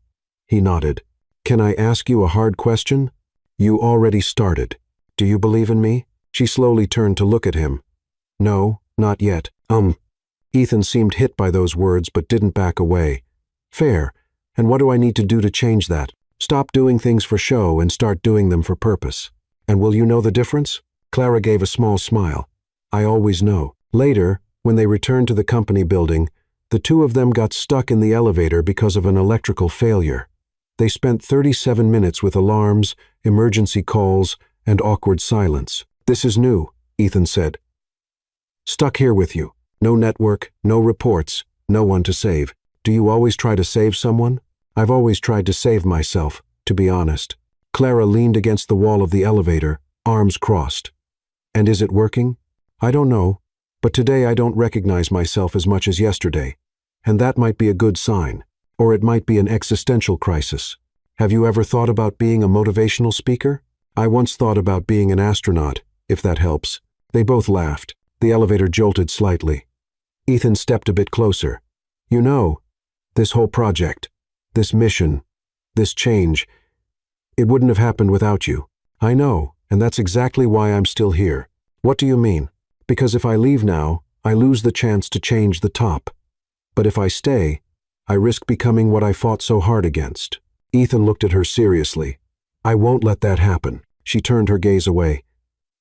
He nodded. Can I ask you a hard question? You already started. Do you believe in me? She slowly turned to look at him. No, not yet. Ethan seemed hit by those words but didn't back away. Fair. And what do I need to do to change that? Stop doing things for show and start doing them for purpose. And will you know the difference? Clara gave a small smile. I always know. Later, when they returned to the company building, the two of them got stuck in the elevator because of an electrical failure. They spent 37 minutes with alarms, emergency calls, and awkward silence. This is new, Ethan said. Stuck here with you. No network, no reports, no one to save. Do you always try to save someone? I've always tried to save myself, to be honest. Clara leaned against the wall of the elevator, arms crossed. And is it working? I don't know, but today I don't recognize myself as much as yesterday. And that might be a good sign, or it might be an existential crisis. Have you ever thought about being a motivational speaker? I once thought about being an astronaut, if that helps. They both laughed. The elevator jolted slightly. Ethan stepped a bit closer. You know, this whole project, this mission, this change, it wouldn't have happened without you. I know, and that's exactly why I'm still here. What do you mean? Because if I leave now, I lose the chance to change the top. But if I stay, I risk becoming what I fought so hard against. Ethan looked at her seriously. I won't let that happen. She turned her gaze away.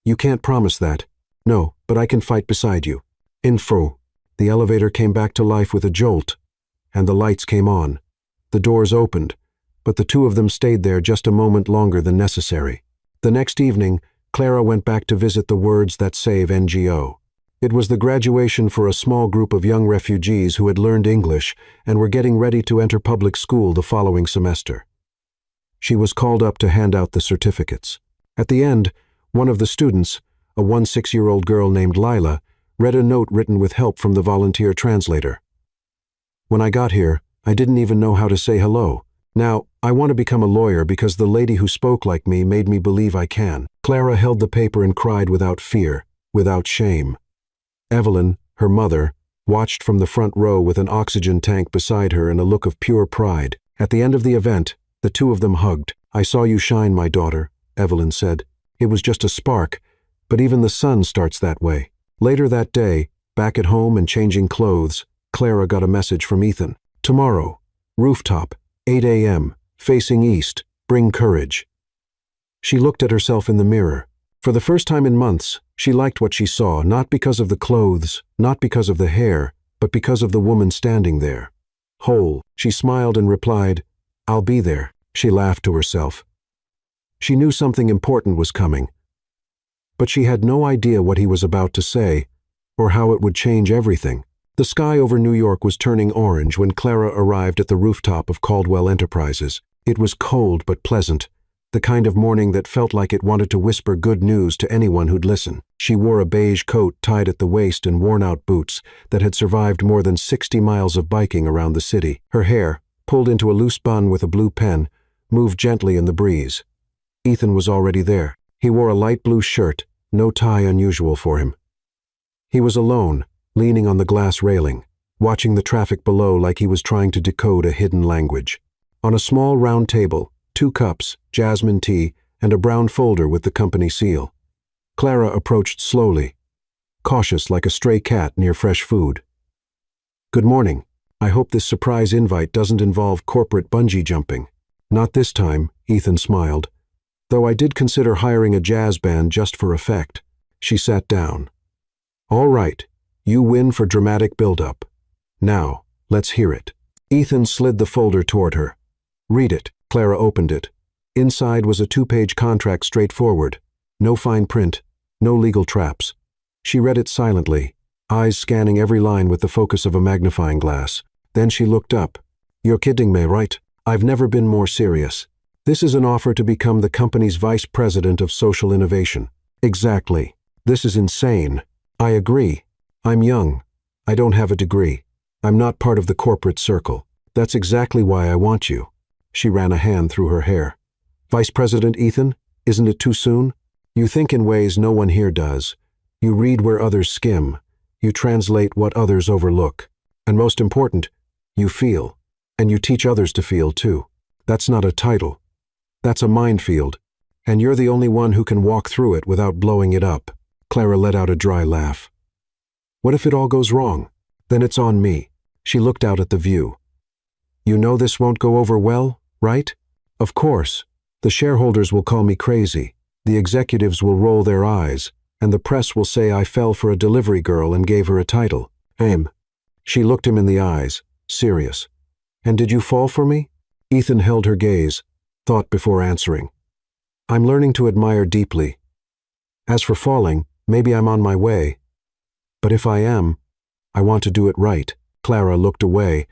You can't promise that. No, but I can fight beside you. Info. The elevator came back to life with a jolt, and the lights came on. The doors opened, but the two of them stayed there just a moment longer than necessary. The next evening, Clara went back to visit the Words That Save NGO. It was the graduation for a small group of young refugees who had learned English and were getting ready to enter public school the following semester. She was called up to hand out the certificates. At the end, one of the students, a 16-year-old girl named Lila, read a note written with help from the volunteer translator. When I got here, I didn't even know how to say hello. Now, I want to become a lawyer because the lady who spoke like me made me believe I can. Clara held the paper and cried without fear, without shame. Evelyn, her mother, watched from the front row with an oxygen tank beside her and a look of pure pride. At the end of the event, the two of them hugged. I saw you shine, my daughter, Evelyn said. It was just a spark, but even the sun starts that way. Later that day, back at home and changing clothes, Clara got a message from Ethan. Tomorrow, rooftop, 8 a.m., facing east, bring courage. She looked at herself in the mirror. For the first time in months, she liked what she saw, not because of the clothes, not because of the hair, but because of the woman standing there. Whole, she smiled and replied, I'll be there. She laughed to herself. She knew something important was coming, but she had no idea what he was about to say, or how it would change everything. The sky over New York was turning orange when Clara arrived at the rooftop of Caldwell Enterprises. It was cold but pleasant, the kind of morning that felt like it wanted to whisper good news to anyone who'd listen. She wore a beige coat tied at the waist and worn-out boots that had survived more than 60 miles of biking around the city. Her hair, pulled into a loose bun with a blue pen, moved gently in the breeze. Ethan was already there. He wore a light blue shirt, no tie unusual for him. He was alone, leaning on the glass railing, watching the traffic below like he was trying to decode a hidden language. On a small round table, 2 cups, jasmine tea, and a brown folder with the company seal. Clara approached slowly, cautious like a stray cat near fresh food. "Good morning. I hope this surprise invite doesn't involve corporate bungee jumping." "Not this time," Ethan smiled, "though I did consider hiring a jazz band just for effect." She sat down. "All right, you win for dramatic build-up. Now, let's hear it." Ethan slid the folder toward her. "Read it." Clara opened it. Inside was a 2-page contract, straightforward. No fine print, no legal traps. She read it silently, eyes scanning every line with the focus of a magnifying glass. Then she looked up. "You're kidding me, right? I've never been more serious. This is an offer to become the company's vice president of social innovation." "Exactly. This is insane." "I agree. I'm young. I don't have a degree. I'm not part of the corporate circle. That's exactly why I want you." She ran a hand through her hair. "Vice President Ethan, isn't it too soon? You think in ways no one here does. You read where others skim. You translate what others overlook. And most important, you feel. And you teach others to feel too. That's not a title. That's a minefield. And you're the only one who can walk through it without blowing it up." Clara let out a dry laugh. "What if it all goes wrong? Then it's on me." She looked out at the view. "You know this won't go over well, right?" "Of course. The shareholders will call me crazy. The executives will roll their eyes, and the press will say I fell for a delivery girl and gave her a title." She looked him in the eyes, serious. "And did you fall for me?" Ethan held her gaze, thought before answering. "I'm learning to admire deeply. As for falling, maybe I'm on my way. But if I am, I want to do it right." Clara looked away.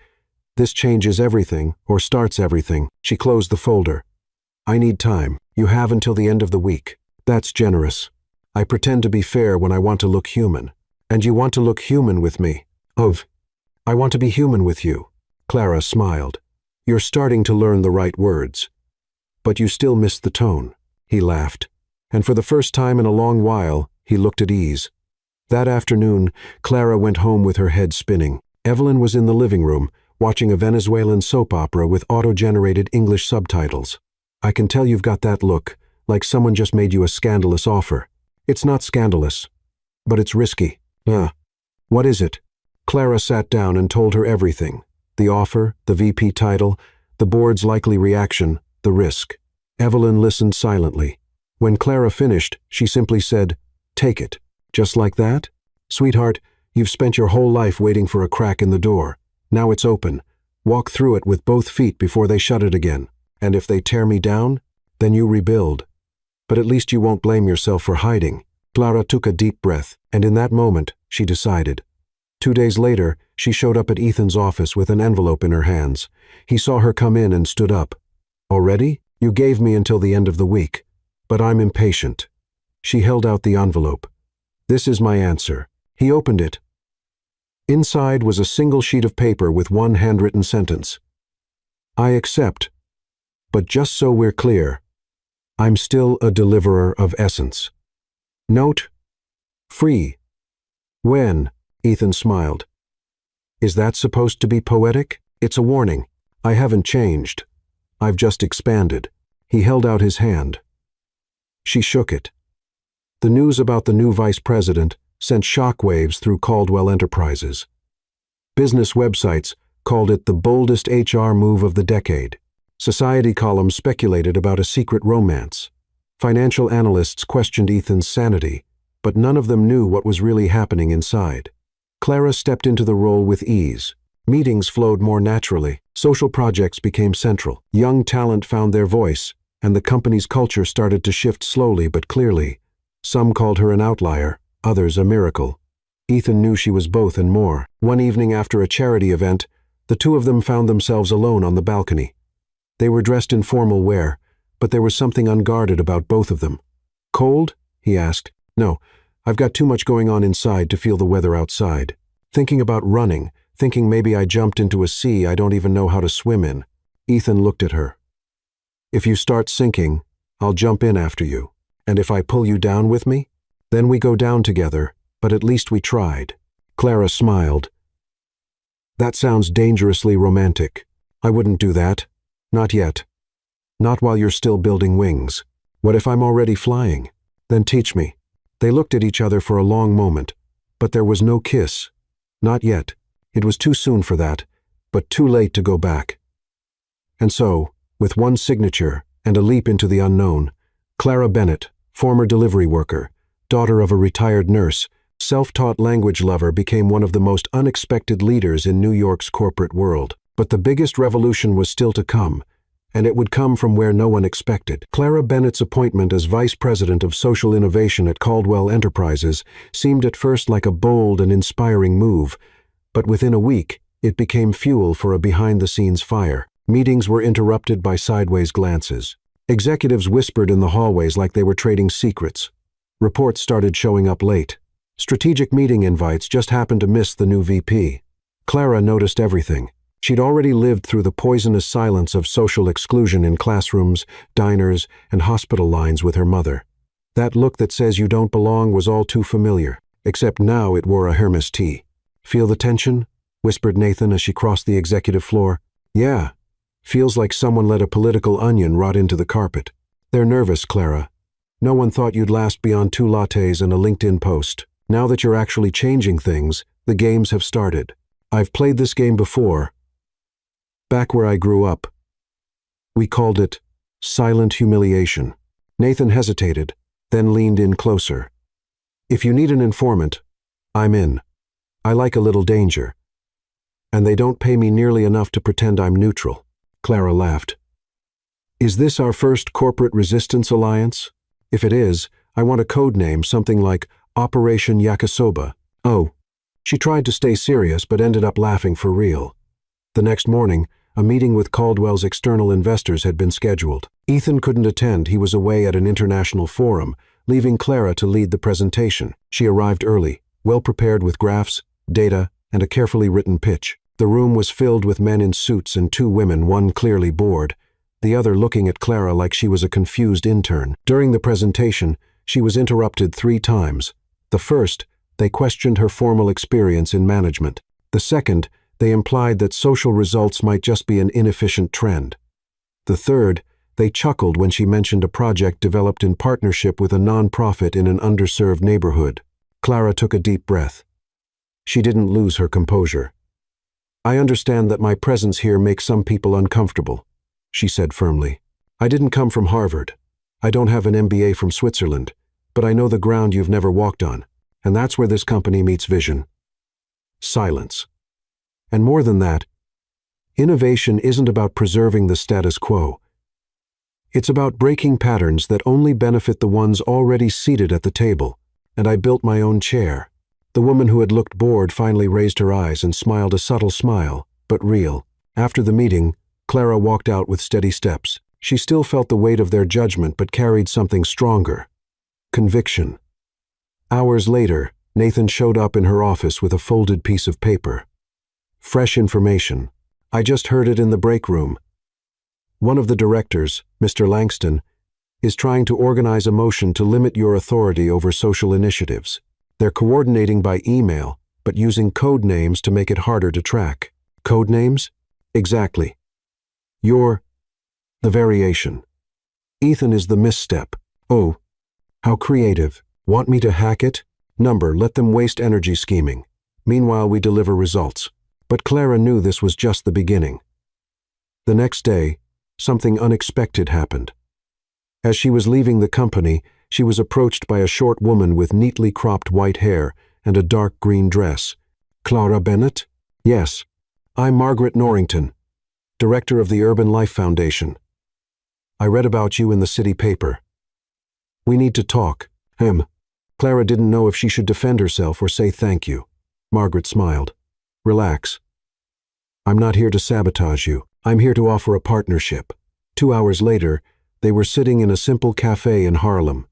"This changes everything, or starts everything." She closed the folder. "I need time. You have until the end of the week." "That's generous. I pretend to be fair when I want to look human. And you want to look human with me." I want to be human with you." Clara smiled. "You're starting to learn the right words. But you still miss the tone." He laughed. And for the first time in a long while, he looked at ease. That afternoon, Clara went home with her head spinning. Evelyn was in the living room, watching a Venezuelan soap opera with auto-generated English subtitles. "I can tell you've got that look, like someone just made you a scandalous offer." "It's not scandalous, but it's risky." What is it?" Clara sat down and told her everything. The offer, the VP title, the board's likely reaction, the risk. Evelyn listened silently. When Clara finished, she simply said, "Take it." "Just like that?" "Sweetheart, you've spent your whole life waiting for a crack in the door. Now it's open. Walk through it with both feet before they shut it again. And if they tear me down, then you rebuild. But at least you won't blame yourself for hiding." Clara took a deep breath, and in that moment, she decided. 2 days later, she showed up at Ethan's office with an envelope in her hands. He saw her come in and stood up. "Already? You gave me until the end of the week. But I'm impatient." She held out the envelope. "This is my answer." He opened it. Inside was a single sheet of paper with one handwritten sentence. "I accept. But just so we're clear, I'm still a deliverer of essence. Note: free. When?" Ethan smiled. "Is that supposed to be poetic?" "It's a warning. I haven't changed. I've just expanded." He held out his hand. She shook it. The news about the new vice president sent shockwaves through Caldwell Enterprises. Business websites called it the boldest HR move of the decade. Society columns speculated about a secret romance. Financial analysts questioned Ethan's sanity, but none of them knew what was really happening inside. Clara stepped into the role with ease. Meetings flowed more naturally. Social projects became central. Young talent found their voice, and the company's culture started to shift slowly but clearly. Some called her an outlier, others a miracle. Ethan knew she was both and more. One evening after a charity event, the two of them found themselves alone on the balcony. They were dressed in formal wear, but there was something unguarded about both of them. "Cold?" he asked. "No, I've got too much going on inside to feel the weather outside. Thinking about running, thinking maybe I jumped into a sea I don't even know how to swim in." Ethan looked at her. "If you start sinking, I'll jump in after you. And if I pull you down with me, then we go down together, but at least we tried." Clara smiled. "That sounds dangerously romantic. I wouldn't do that. Not yet. Not while you're still building wings. What if I'm already flying? Then teach me." They looked at each other for a long moment, but there was no kiss. Not yet. It was too soon for that, but too late to go back. And so, with one signature and a leap into the unknown, Clara Bennett, former delivery worker, daughter of a retired nurse, self-taught language lover, became one of the most unexpected leaders in New York's corporate world. But the biggest revolution was still to come, and it would come from where no one expected. Clara Bennett's appointment as Vice President of Social Innovation at Caldwell Enterprises seemed at first like a bold and inspiring move, but within a week, it became fuel for a behind-the-scenes fire. Meetings were interrupted by sideways glances. Executives whispered in the hallways like they were trading secrets. Reports started showing up late. Strategic meeting invites just happened to miss the new VP. Clara noticed everything. She'd already lived through the poisonous silence of social exclusion in classrooms, diners, and hospital lines with her mother. That look that says you don't belong was all too familiar, except now it wore a Hermes tee. "Feel the tension?" whispered Nathan as she crossed the executive floor. "Yeah. Feels like someone let a political onion rot into the carpet." "They're nervous, Clara. No one thought you'd last beyond 2 lattes and a LinkedIn post. Now that you're actually changing things, the games have started. I've played this game before. Back where I grew up. We called it silent humiliation." Nathan hesitated, then leaned in closer. "If you need an informant, I'm in. I like a little danger. And they don't pay me nearly enough to pretend I'm neutral." Clara laughed. "Is this our first corporate resistance alliance? If it is, I want a code name, something like Operation Yakisoba." "Oh." She tried to stay serious but ended up laughing for real. The next morning, a meeting with Caldwell's external investors had been scheduled. Ethan couldn't attend. He was away at an international forum, leaving Clara to lead the presentation. She arrived early, well prepared with graphs, data, and a carefully written pitch. The room was filled with men in suits and 2 women, one clearly bored, the other looking at Clara like she was a confused intern. During the presentation, she was interrupted 3 times. The first, they questioned her formal experience in management. The second, they implied that social results might just be an inefficient trend. The third, they chuckled when she mentioned a project developed in partnership with a nonprofit in an underserved neighborhood. Clara took a deep breath. She didn't lose her composure. "I understand that my presence here makes some people uncomfortable," she said firmly. "I didn't come from Harvard. I don't have an MBA from Switzerland, but I know the ground you've never walked on, and that's where this company meets vision." Silence. And more than that, innovation isn't about preserving the status quo. It's about breaking patterns that only benefit the ones already seated at the table. And I built my own chair. The woman who had looked bored finally raised her eyes and smiled a subtle smile, but real. After the meeting, Clara walked out with steady steps. She still felt the weight of their judgment but carried something stronger. Conviction. Hours later, Nathan showed up in her office with a folded piece of paper. "Fresh information. I just heard it in the break room. One of the directors, Mr. Langston, is trying to organize a motion to limit your authority over social initiatives. They're coordinating by email, but using code names to make it harder to track." "Code names?" "Exactly. You're the variation. Ethan is the misstep." "Oh, how creative. Want me to hack it?" "Number, let them waste energy scheming. Meanwhile, we deliver results." But Clara knew this was just the beginning. The next day, something unexpected happened. As she was leaving the company, she was approached by a short woman with neatly cropped white hair and a dark green dress. "Clara Bennett?" "Yes. I'm Margaret Norrington, director of the Urban Life Foundation. I read about you in the city paper. We need to talk." Clara didn't know if she should defend herself or say thank you. Margaret smiled. "Relax. I'm not here to sabotage you. I'm here to offer a partnership." 2 hours later, They were sitting in a simple cafe in Harlem.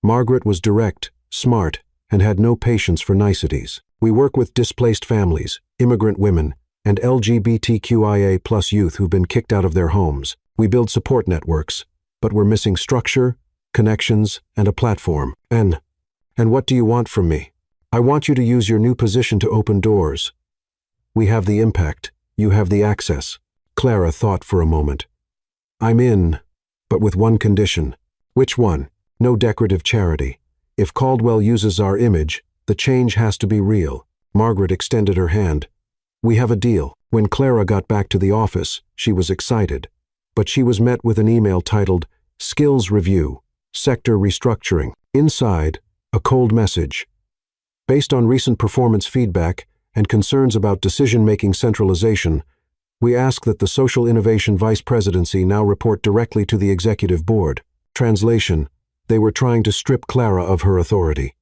Margaret was direct, smart, and had no patience for niceties. "We work with displaced families, immigrant women, and LGBTQIA+ youth who've been kicked out of their homes. We build support networks, but we're missing structure, connections, and a platform. And what do you want from me? I want you to use your new position to open doors. We have the impact, you have the access." Clara thought for a moment. "I'm in, but with one condition." "Which one?" "No decorative charity. If Caldwell uses our image, the change has to be real." Margaret extended her hand. "We have a deal." When Clara got back to the office, she was excited. But she was met with an email titled, "Skills Review, Sector Restructuring." Inside, a cold message. "Based on recent performance feedback and concerns about decision-making centralization, we ask that the Social Innovation Vice Presidency now report directly to the Executive Board." Translation: they were trying to strip Clara of her authority.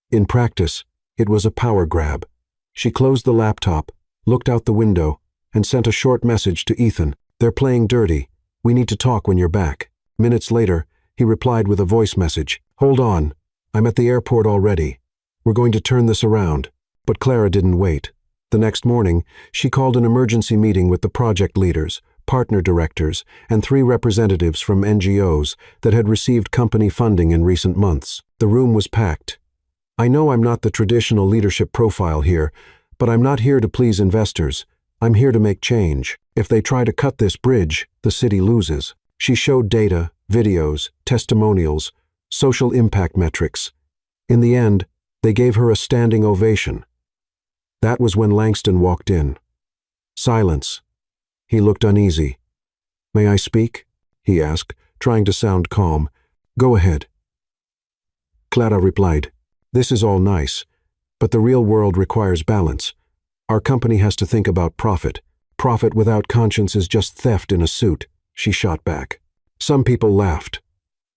In practice, it was a power grab. She closed the laptop, looked out the window, and sent a short message to Ethan. "They're playing dirty. We need to talk when you're back." Minutes later, he replied with a voice message. "Hold on. I'm at the airport already. We're going to turn this around." But Clara didn't wait. The next morning, she called an emergency meeting with the project leaders, partner directors, and 3 representatives from NGOs that had received company funding in recent months. The room was packed. "I know I'm not the traditional leadership profile here, but I'm not here to please investors. I'm here to make change. If they try to cut this bridge, the city loses." She showed data, videos, testimonials, social impact metrics. In the end, they gave her a standing ovation. That was when Langston walked in. Silence. He looked uneasy. "May I speak?" he asked, trying to sound calm. "Go ahead." Clara replied, "This is all nice, but the real world requires balance. Our company has to think about profit. Profit without conscience is just theft in a suit." She shot back. Some people laughed.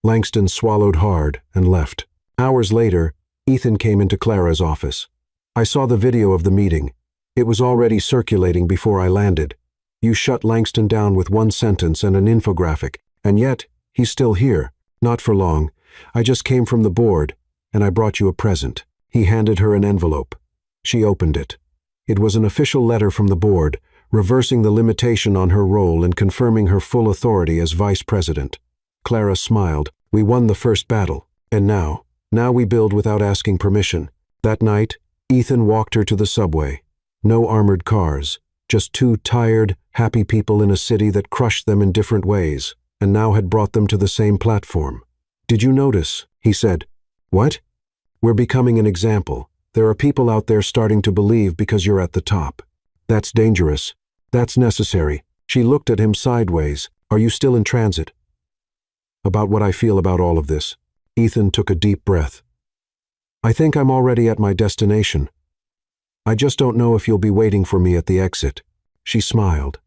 Langston swallowed hard and left. Hours later, Ethan came into Clara's office. "I saw the video of the meeting. It was already circulating before I landed. You shut Langston down with one sentence and an infographic, and yet he's still here. Not for long. I just came from the board, and I brought you a present." He handed her an envelope. She opened it. It was an official letter from the board, reversing the limitation on her role and confirming her full authority as vice president. Clara smiled. "We won the first battle. And now we build without asking permission." That night, Ethan walked her to the subway. No armored cars, just 2 tired, happy people in a city that crushed them in different ways, and now had brought them to the same platform. "Did you notice?" he said. "What?" "We're becoming an example. There are people out there starting to believe because you're at the top. That's dangerous. That's necessary." She looked at him sideways. "Are you still in transit?" "About what I feel about all of this." Ethan took a deep breath. "I think I'm already at my destination. I just don't know if you'll be waiting for me at the exit." She smiled.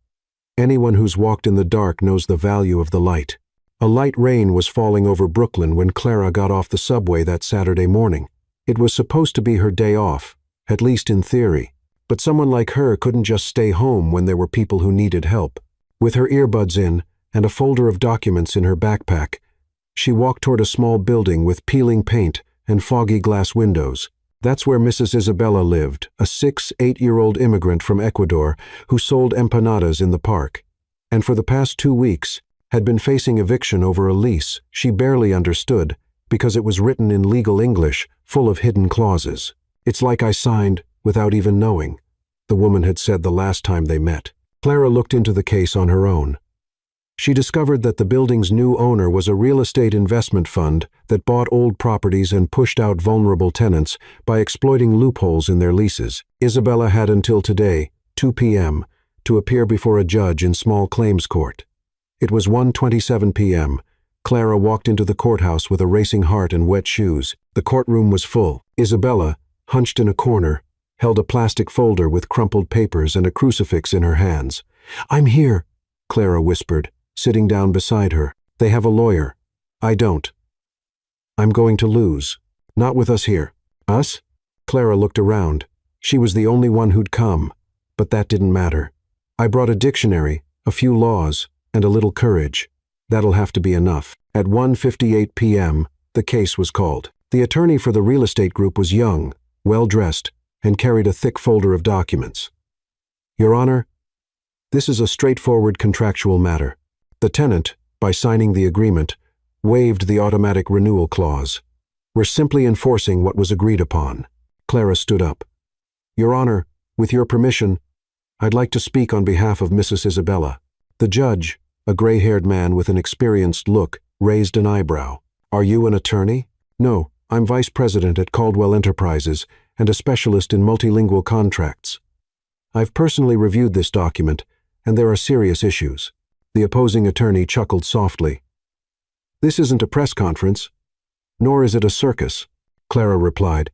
Anyone who's walked in the dark knows the value of the light. A light rain was falling over Brooklyn when Clara got off the subway that Saturday morning. It was supposed to be her day off, at least in theory, but someone like her couldn't just stay home when there were people who needed help. With her earbuds in and a folder of documents in her backpack, she walked toward a small building with peeling paint and foggy glass windows. That's where Mrs. Isabella lived, a 8-year-old immigrant from Ecuador who sold empanadas in the park, and for the past 2 weeks had been facing eviction over a lease she barely understood because it was written in legal English, full of hidden clauses. "It's like I signed without even knowing," the woman had said the last time they met. Clara looked into the case on her own. She discovered that the building's new owner was a real estate investment fund that bought old properties and pushed out vulnerable tenants by exploiting loopholes in their leases. Isabella had until today, 2 p.m., to appear before a judge in small claims court. It was 1:27 p.m. Clara walked into the courthouse with a racing heart and wet shoes. The courtroom was full. Isabella, hunched in a corner, held a plastic folder with crumpled papers and a crucifix in her hands. "I'm here," Clara whispered, sitting down beside her. "They have a lawyer. I don't. I'm going to lose. Not with us here." "Us?" Clara looked around. She was the only one who'd come, but that didn't matter. "I brought a dictionary, a few laws, and a little courage." That'll have to be enough. At 1:58 p.m., the case was called. The attorney for the real estate group was young, well-dressed, and carried a thick folder of documents. Your Honor, this is a straightforward contractual matter. The tenant, by signing the agreement, waived the automatic renewal clause. We're simply enforcing what was agreed upon. Clara stood up. Your Honor, with your permission, I'd like to speak on behalf of Mrs. Isabella. The judge, a gray-haired man with an experienced look, raised an eyebrow. Are you an attorney? No, I'm vice president at Caldwell Enterprises and a specialist in multilingual contracts. I've personally reviewed this document, and there are serious issues. The opposing attorney chuckled softly. This isn't a press conference, nor is it a circus, Clara replied,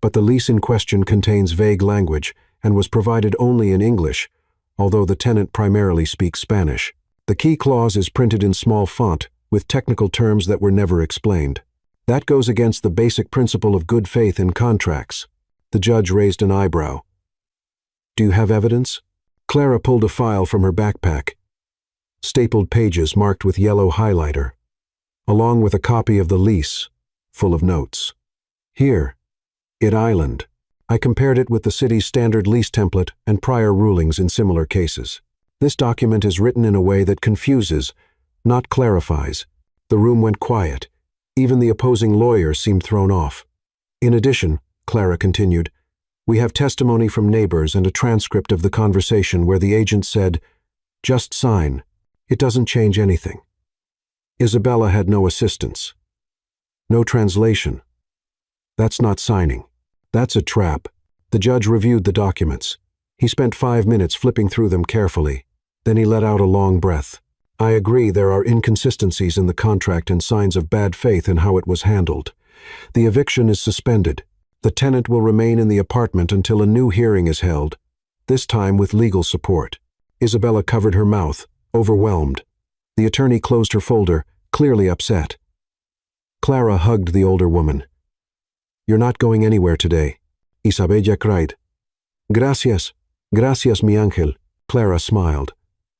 but the lease in question contains vague language and was provided only in English, although the tenant primarily speaks Spanish. The key clause is printed in small font, with technical terms that were never explained. That goes against the basic principle of good faith in contracts. The judge raised an eyebrow. Do you have evidence? Clara pulled a file from her backpack. Stapled pages marked with yellow highlighter, along with a copy of the lease, full of notes. Here, It Island. I compared it with the city's standard lease template and prior rulings in similar cases. This document is written in a way that confuses, not clarifies. The room went quiet. Even the opposing lawyer seemed thrown off. In addition, Clara continued, we have testimony from neighbors and a transcript of the conversation where the agent said, just sign. It doesn't change anything. Isabella had no assistance. No translation. That's not signing. That's a trap. The judge reviewed the documents. He spent 5 minutes flipping through them carefully. Then he let out a long breath. I agree there are inconsistencies in the contract and signs of bad faith in how it was handled. The eviction is suspended. The tenant will remain in the apartment until a new hearing is held, this time with legal support. Isabella covered her mouth, overwhelmed. The attorney closed her folder, clearly upset. Clara hugged the older woman. You're not going anywhere today. Isabella cried. Gracias, gracias mi ángel. Clara smiled.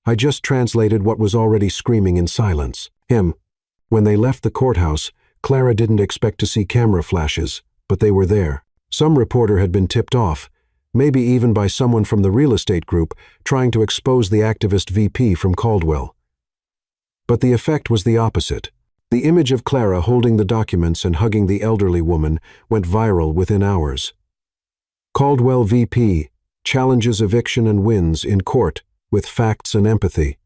I just translated what was already screaming in silence. When they left the courthouse, Clara didn't expect to see camera flashes, but they were there. Some reporter had been tipped off, maybe even by someone from the real estate group trying to expose the activist VP from Caldwell. But the effect was the opposite. The image of Clara holding the documents and hugging the elderly woman went viral within hours. Caldwell VP challenges eviction and wins in court with facts and empathy.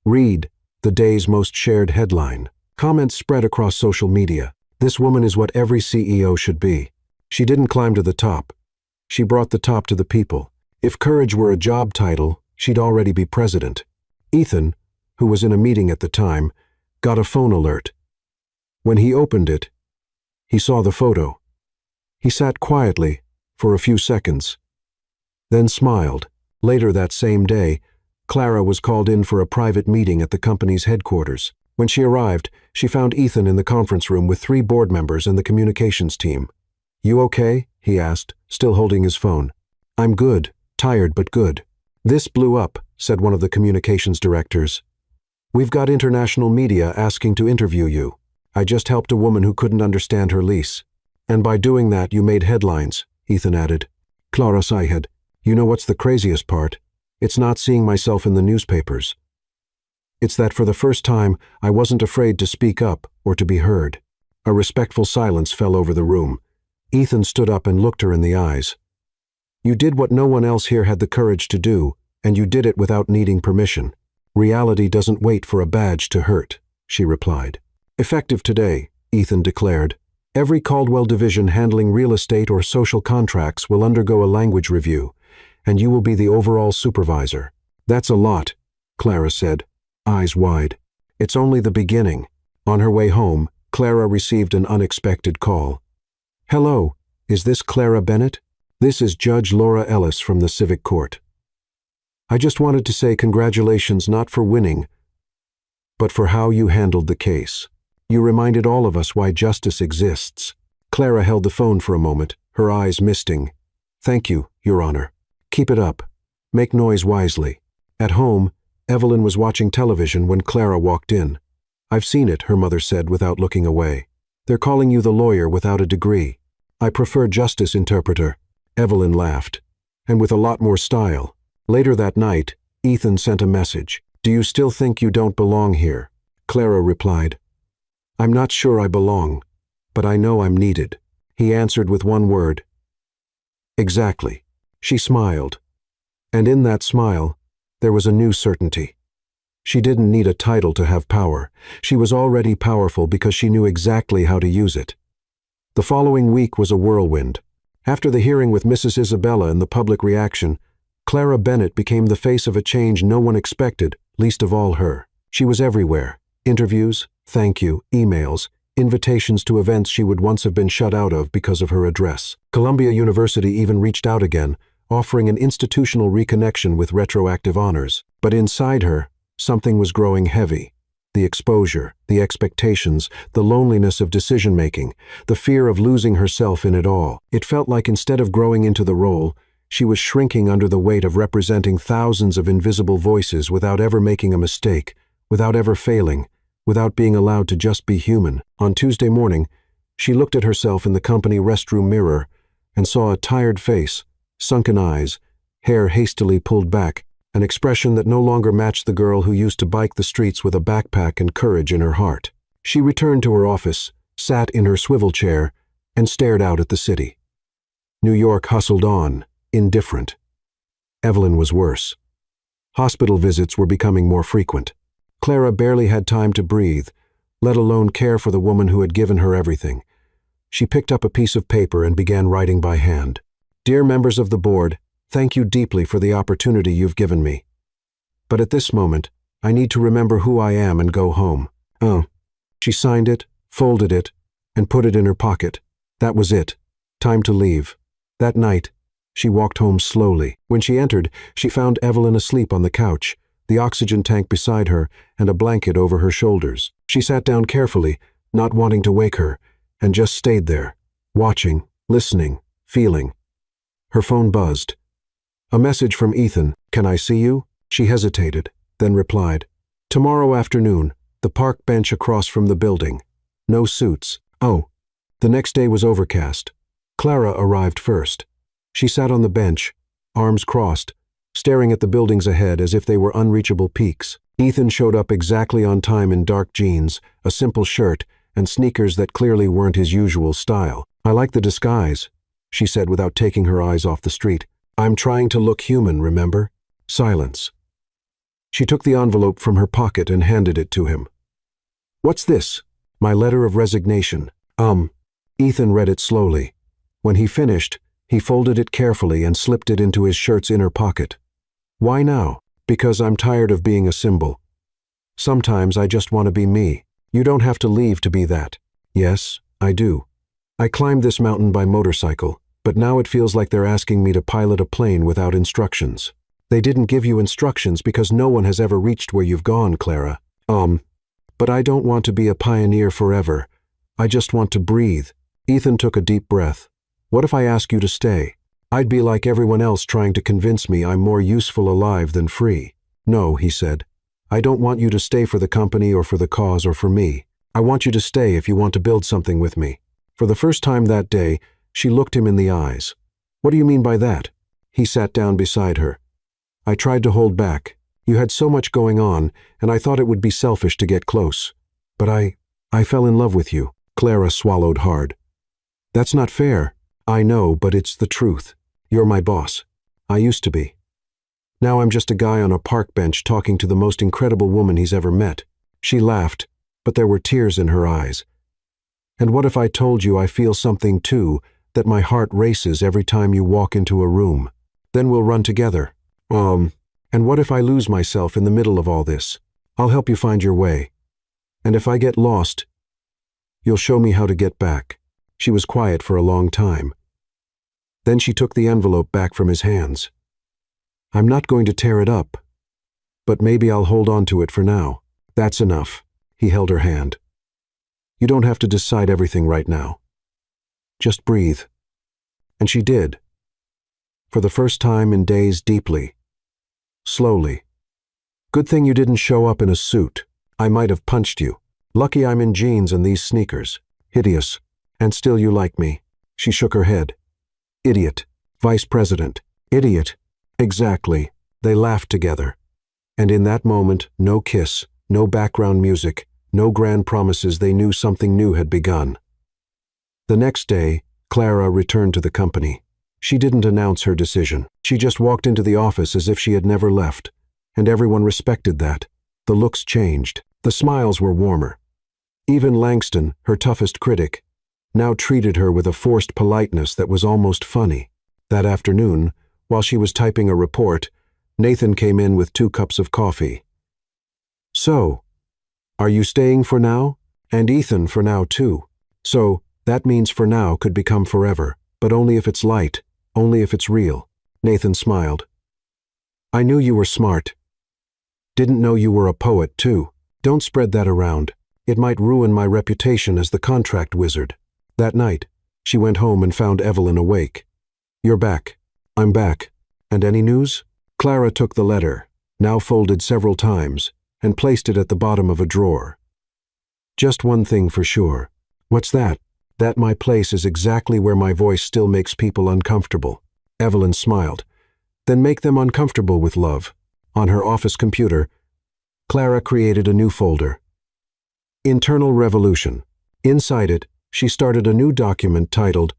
Read the day's most shared headline. Comments spread across social media. This woman is what every CEO should be. She didn't climb to the top. She brought the top to the people. If courage were a job title, she'd already be president. Ethan, who was in a meeting at the time, got a phone alert. When he opened it, he saw the photo. He sat quietly for a few seconds, then smiled. Later that same day, Clara was called in for a private meeting at the company's headquarters. When she arrived, she found Ethan in the conference room with 3 board members and the communications team. You okay? He asked, still holding his phone. I'm good, tired but good. This blew up, said one of the communications directors. We've got international media asking to interview you. I just helped a woman who couldn't understand her lease. And by doing that, you made headlines, Ethan added. Clara sighed. You know what's the craziest part? It's not seeing myself in the newspapers. It's that for the first time, I wasn't afraid to speak up or to be heard. A respectful silence fell over the room. Ethan stood up and looked her in the eyes. You did what no one else here had the courage to do, and you did it without needing permission. Reality doesn't wait for a badge to hurt, she replied. Effective today, Ethan declared. Every Caldwell division handling real estate or social contracts will undergo a language review, and you will be the overall supervisor. That's a lot, Clara said, eyes wide. It's only the beginning. On her way home, Clara received an unexpected call. Hello, is this Clara Bennett? This is Judge Laura Ellis from the Civic Court. I just wanted to say congratulations not for winning, but for how you handled the case. You reminded all of us why justice exists. Clara held the phone for a moment, her eyes misting. Thank you, Your Honor. Keep it up. Make noise wisely. At home, Evelyn was watching television when Clara walked in. I've seen it, her mother said without looking away. They're calling you the lawyer without a degree. I prefer justice interpreter. Evelyn laughed. And with a lot more style. Later that night, Ethan sent a message. Do you still think you don't belong here? Clara replied. I'm not sure I belong, but I know I'm needed. He answered with one word. Exactly. She smiled. And in that smile, there was a new certainty. She didn't need a title to have power. She was already powerful because she knew exactly how to use it. The following week was a whirlwind. After the hearing with Mrs. Isabella and the public reaction, Clara Bennett became the face of a change no one expected, least of all her. She was everywhere. Interviews, thank you, emails, invitations to events she would once have been shut out of because of her address. Columbia University even reached out again, offering an institutional reconnection with retroactive honors. But inside her, something was growing heavy. The exposure, the expectations, the loneliness of decision-making, the fear of losing herself in it all. It felt like instead of growing into the role, she was shrinking under the weight of representing thousands of invisible voices without ever making a mistake, without ever failing, without being allowed to just be human. On Tuesday morning, she looked at herself in the company restroom mirror and saw a tired face, sunken eyes, hair hastily pulled back, an expression that no longer matched the girl who used to bike the streets with a backpack and courage in her heart. She returned to her office, sat in her swivel chair, and stared out at the city. New York hustled on, indifferent. Evelyn was worse. Hospital visits were becoming more frequent. Clara barely had time to breathe, let alone care for the woman who had given her everything. She picked up a piece of paper and began writing by hand. Dear members of the board, thank you deeply for the opportunity you've given me. But at this moment, I need to remember who I am and go home. Oh. She signed it, folded it, and put it in her pocket. That was it. Time to leave. That night, she walked home slowly. When she entered, she found Evelyn asleep on the couch, the oxygen tank beside her, and a blanket over her shoulders. She sat down carefully, not wanting to wake her, and just stayed there, watching, listening, feeling. Her phone buzzed. A message from Ethan. Can I see you? She hesitated, then replied. Tomorrow afternoon, the park bench across from the building. No suits. Oh. The next day was overcast. Clara arrived first. She sat on the bench, arms crossed, staring at the buildings ahead as if they were unreachable peaks. Ethan showed up exactly on time in dark jeans, a simple shirt, and sneakers that clearly weren't his usual style. I like the disguise, she said without taking her eyes off the street. I'm trying to look human, remember? Silence. She took the envelope from her pocket and handed it to him. What's this? My letter of resignation. Ethan read it slowly. When he finished, he folded it carefully and slipped it into his shirt's inner pocket. Why now? Because I'm tired of being a symbol. Sometimes I just want to be me. You don't have to leave to be that. Yes, I do. I climbed this mountain by motorcycle, but now it feels like they're asking me to pilot a plane without instructions. They didn't give you instructions because no one has ever reached where you've gone, Clara. But I don't want to be a pioneer forever. I just want to breathe. Ethan took a deep breath. What if I ask you to stay? I'd be like everyone else trying to convince me I'm more useful alive than free. No, he said. I don't want you to stay for the company or for the cause or for me. I want you to stay if you want to build something with me. For the first time that day, she looked him in the eyes. What do you mean by that? He sat down beside her. I tried to hold back. You had so much going on, and I thought it would be selfish to get close. But I fell in love with you. Clara swallowed hard. That's not fair. I know, but it's the truth. You're my boss. I used to be. Now I'm just a guy on a park bench talking to the most incredible woman he's ever met. She laughed, but there were tears in her eyes. And what if I told you I feel something too, that my heart races every time you walk into a room? Then we'll run together. And what if I lose myself in the middle of all this? I'll help you find your way. And if I get lost, you'll show me how to get back. She was quiet for a long time. Then she took the envelope back from his hands. I'm not going to tear it up, but maybe I'll hold on to it for now. That's enough. He held her hand. You don't have to decide everything right now. Just breathe. And she did. For the first time in days, deeply. Slowly. Good thing you didn't show up in a suit. I might have punched you. Lucky I'm in jeans and these sneakers. Hideous. And still you like me." She shook her head. "Idiot. Vice President. Idiot." Exactly. They laughed together. And in that moment, no kiss, no background music, no grand promises. They knew something new had begun. The next day, Clara returned to the company. She didn't announce her decision. She just walked into the office as if she had never left. And everyone respected that. The looks changed. The smiles were warmer. Even Langston, her toughest critic, now treated her with a forced politeness that was almost funny. That afternoon, while she was typing a report, Nathan came in with 2 cups of coffee. "So, are you staying for now?" And Ethan for now too. So, that means for now could become forever, but only if it's light, only if it's real. Nathan smiled. "I knew you were smart. Didn't know you were a poet too. Don't spread that around. It might ruin my reputation as the contract wizard." That night, she went home and found Evelyn awake. "You're back." "I'm back. And any news?" Clara took the letter, now folded several times, and placed it at the bottom of a drawer. "Just one thing for sure." "What's that?" "That my place is exactly where my voice still makes people uncomfortable." Evelyn smiled. "Then make them uncomfortable with love." On her office computer, Clara created a new folder. Internal Revolution. Inside it, she started a new document titled,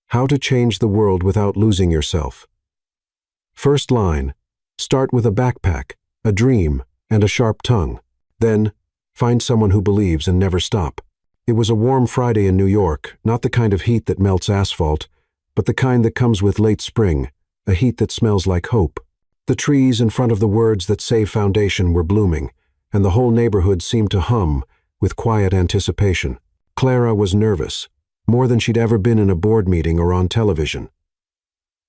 "How to Change the World Without Losing Yourself." First line, start with a backpack, a dream, and a sharp tongue. Then, find someone who believes and never stop. It was a warm Friday in New York, not the kind of heat that melts asphalt, but the kind that comes with late spring, a heat that smells like hope. The trees in front of the Words That Save Foundation were blooming, and the whole neighborhood seemed to hum with quiet anticipation. Clara was nervous, more than she'd ever been in a board meeting or on television.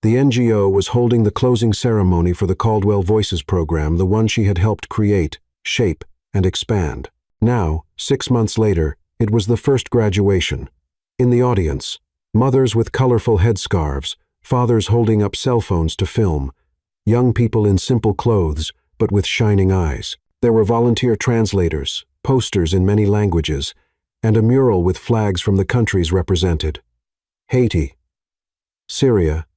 The NGO was holding the closing ceremony for the Caldwell Voices program, the one she had helped create, shape, and expand. Now, 6 months later, it was the first graduation. In the audience, mothers with colorful headscarves, fathers holding up cell phones to film, young people in simple clothes, but with shining eyes. There were volunteer translators, posters in many languages, and a mural with flags from the countries represented. Haiti, Syria,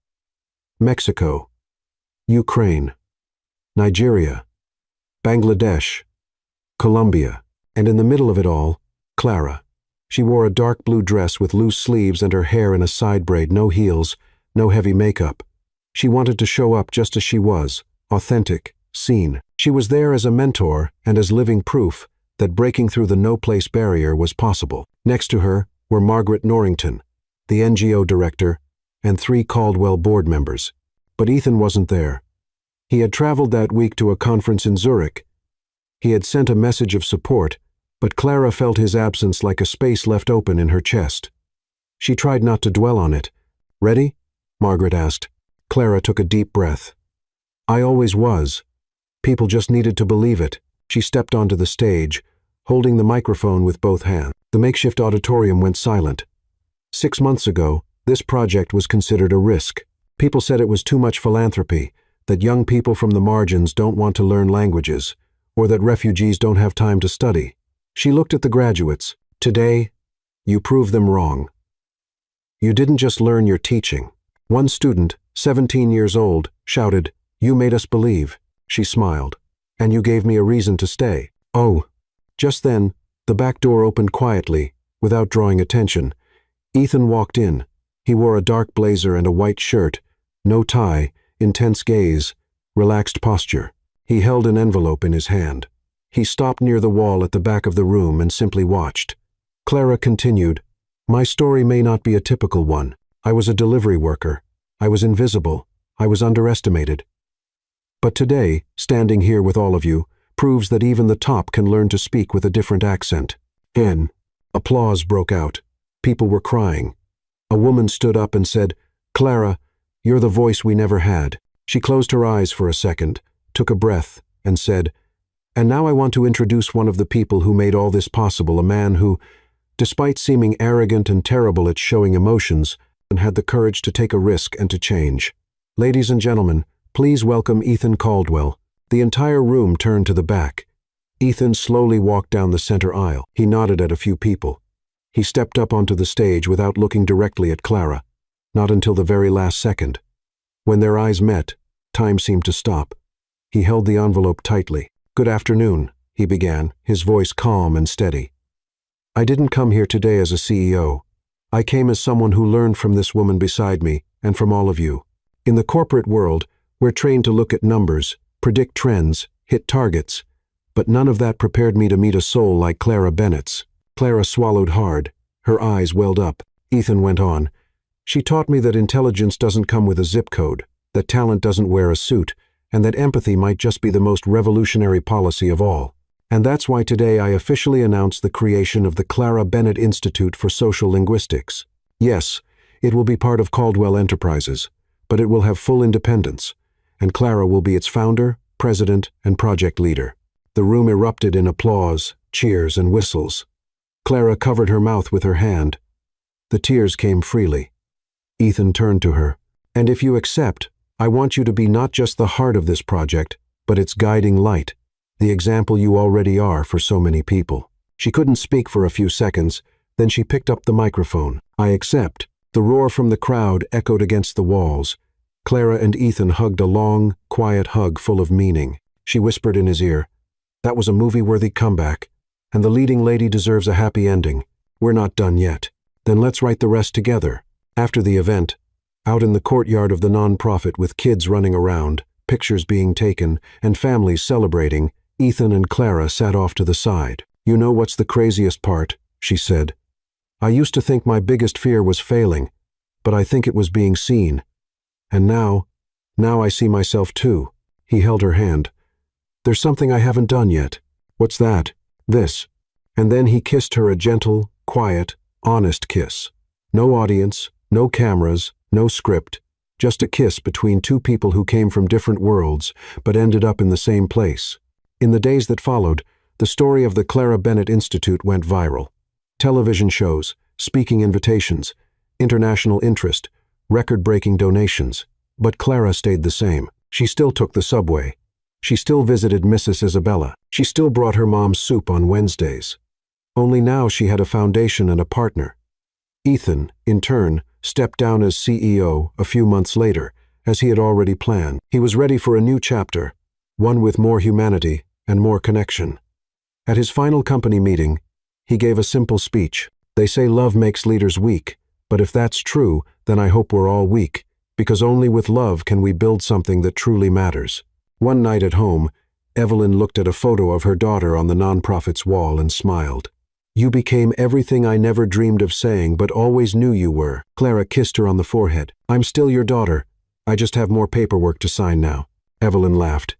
Mexico, Ukraine, Nigeria, Bangladesh, Colombia, and in the middle of it all, Clara. She wore a dark blue dress with loose sleeves and her hair in a side braid, no heels, no heavy makeup. She wanted to show up just as she was, authentic, seen. She was there as a mentor and as living proof that breaking through the no-place barrier was possible. Next to her were Margaret Norrington, the NGO director, and 3 Caldwell board members. But Ethan wasn't there. He had traveled that week to a conference in Zurich. He had sent a message of support, but Clara felt his absence like a space left open in her chest. She tried not to dwell on it. "Ready?" Margaret asked. Clara took a deep breath. "I always was. People just needed to believe it." She stepped onto the stage, holding the microphone with both hands. The makeshift auditorium went silent. 6 months ago, this project was considered a risk. People said it was too much philanthropy, that young people from the margins don't want to learn languages, or that refugees don't have time to study. She looked at the graduates. "Today, you prove them wrong. You didn't just learn your teaching." One student, 17 years old, shouted, "You made us believe." She smiled. "And you gave me a reason to stay." "Oh." Just then, the back door opened quietly, without drawing attention. Ethan walked in. He wore a dark blazer and a white shirt, no tie, intense gaze, relaxed posture. He held an envelope in his hand. He stopped near the wall at the back of the room and simply watched. Clara continued, "My story may not be a typical one. I was a delivery worker. I was invisible. I was underestimated. But today, standing here with all of you, proves that even the top can learn to speak with a different accent." Again, applause broke out. People were crying. A woman stood up and said, "Clara, you're the voice we never had." She closed her eyes for a second, took a breath, and said, "And now I want to introduce one of the people who made all this possible, a man who, despite seeming arrogant and terrible at showing emotions, had the courage to take a risk and to change. Ladies and gentlemen, please welcome Ethan Caldwell." The entire room turned to the back. Ethan slowly walked down the center aisle. He nodded at a few people. He stepped up onto the stage without looking directly at Clara, not until the very last second. When their eyes met, time seemed to stop. He held the envelope tightly. "Good afternoon," he began, his voice calm and steady. "I didn't come here today as a CEO. I came as someone who learned from this woman beside me and from all of you. In the corporate world, we're trained to look at numbers, predict trends, hit targets, but none of that prepared me to meet a soul like Clara Bennett's." Clara swallowed hard. Her eyes welled up. Ethan went on. "She taught me that intelligence doesn't come with a zip code, that talent doesn't wear a suit, and that empathy might just be the most revolutionary policy of all. And that's why today I officially announce the creation of the Clara Bennett Institute for Social Linguistics. Yes, it will be part of Caldwell Enterprises, but it will have full independence, and Clara will be its founder, president, and project leader." The room erupted in applause, cheers, and whistles. Clara covered her mouth with her hand. The tears came freely. Ethan turned to her. "And if you accept, I want you to be not just the heart of this project, but its guiding light, the example you already are for so many people." She couldn't speak for a few seconds, then she picked up the microphone. "I accept." The roar from the crowd echoed against the walls. Clara and Ethan hugged a long, quiet hug full of meaning. She whispered in his ear, "That was a movie-worthy comeback, and the leading lady deserves a happy ending. We're not done yet. Then let's write the rest together." After the event, out in the courtyard of the nonprofit with kids running around, pictures being taken, and families celebrating, Ethan and Clara sat off to the side. "You know what's the craziest part?" she said. "I used to think my biggest fear was failing, but I think it was being seen. And now I see myself too." He held her hand. "There's something I haven't done yet." "What's that?" "This." And then he kissed her a gentle, quiet, honest kiss. No audience, no cameras, no script, just a kiss between two people who came from different worlds but ended up in the same place. In the days that followed, the story of the Clara Bennett Institute went viral. Television shows, speaking invitations, international interest, record-breaking donations. But Clara stayed the same. She still took the subway. She still visited Mrs. Isabella. She still brought her mom soup on Wednesdays. Only now she had a foundation and a partner. Ethan, in turn, stepped down as CEO a few months later, as he had already planned. He was ready for a new chapter, one with more humanity and more connection. At his final company meeting, he gave a simple speech. "They say love makes leaders weak, but if that's true, then I hope we're all weak, because only with love can we build something that truly matters." One night at home, Evelyn looked at a photo of her daughter on the nonprofit's wall and smiled. "You became everything I never dreamed of saying but always knew you were." Clara kissed her on the forehead. "I'm still your daughter. I just have more paperwork to sign now." Evelyn laughed.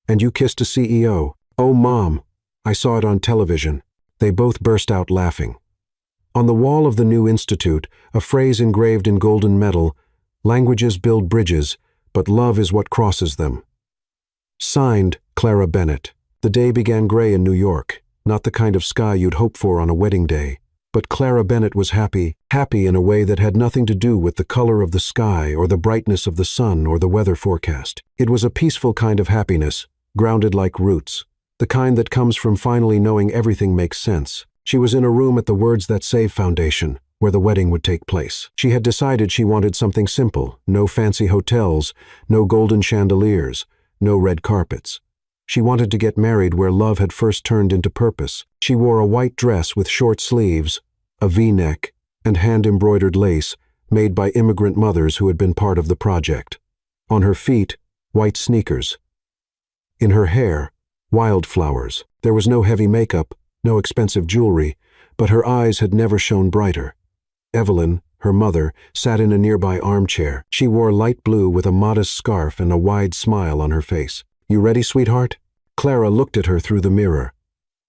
"And you kissed a CEO." "Oh, Mom, I saw it on television." They both burst out laughing. On the wall of the new institute, a phrase engraved in golden metal, "Languages build bridges, but love is what crosses them." Signed, Clara Bennett. The day began gray in New York, not the kind of sky you'd hope for on a wedding day. But Clara Bennett was happy in a way that had nothing to do with the color of the sky or the brightness of the sun or the weather forecast. It was a peaceful kind of happiness, grounded like roots, the kind that comes from finally knowing everything makes sense. She was in a room at the Words That Save Foundation, where the wedding would take place. She had decided she wanted something simple, no fancy hotels, no golden chandeliers, no red carpets. She wanted to get married where love had first turned into purpose. She wore a white dress with short sleeves, a V-neck, and hand-embroidered lace made by immigrant mothers who had been part of the project. On her feet, white sneakers. In her hair, wildflowers. There was no heavy makeup, no expensive jewelry, but her eyes had never shone brighter. Evelyn, her mother, sat in a nearby armchair. She wore light blue with a modest scarf and a wide smile on her face. "You ready, sweetheart?" Clara looked at her through the mirror.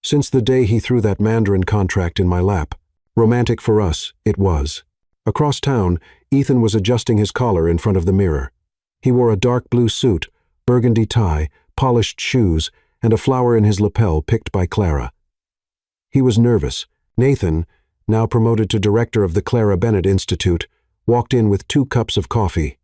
"Since the day he threw that Mandarin contract in my lap. Romantic for us, it was." Across town, Ethan was adjusting his collar in front of the mirror. He wore a dark blue suit, burgundy tie, polished shoes, and a flower in his lapel picked by Clara. He was nervous. Nathan, now promoted to director of the Clara Bennett Institute, walked in with 2 cups of coffee.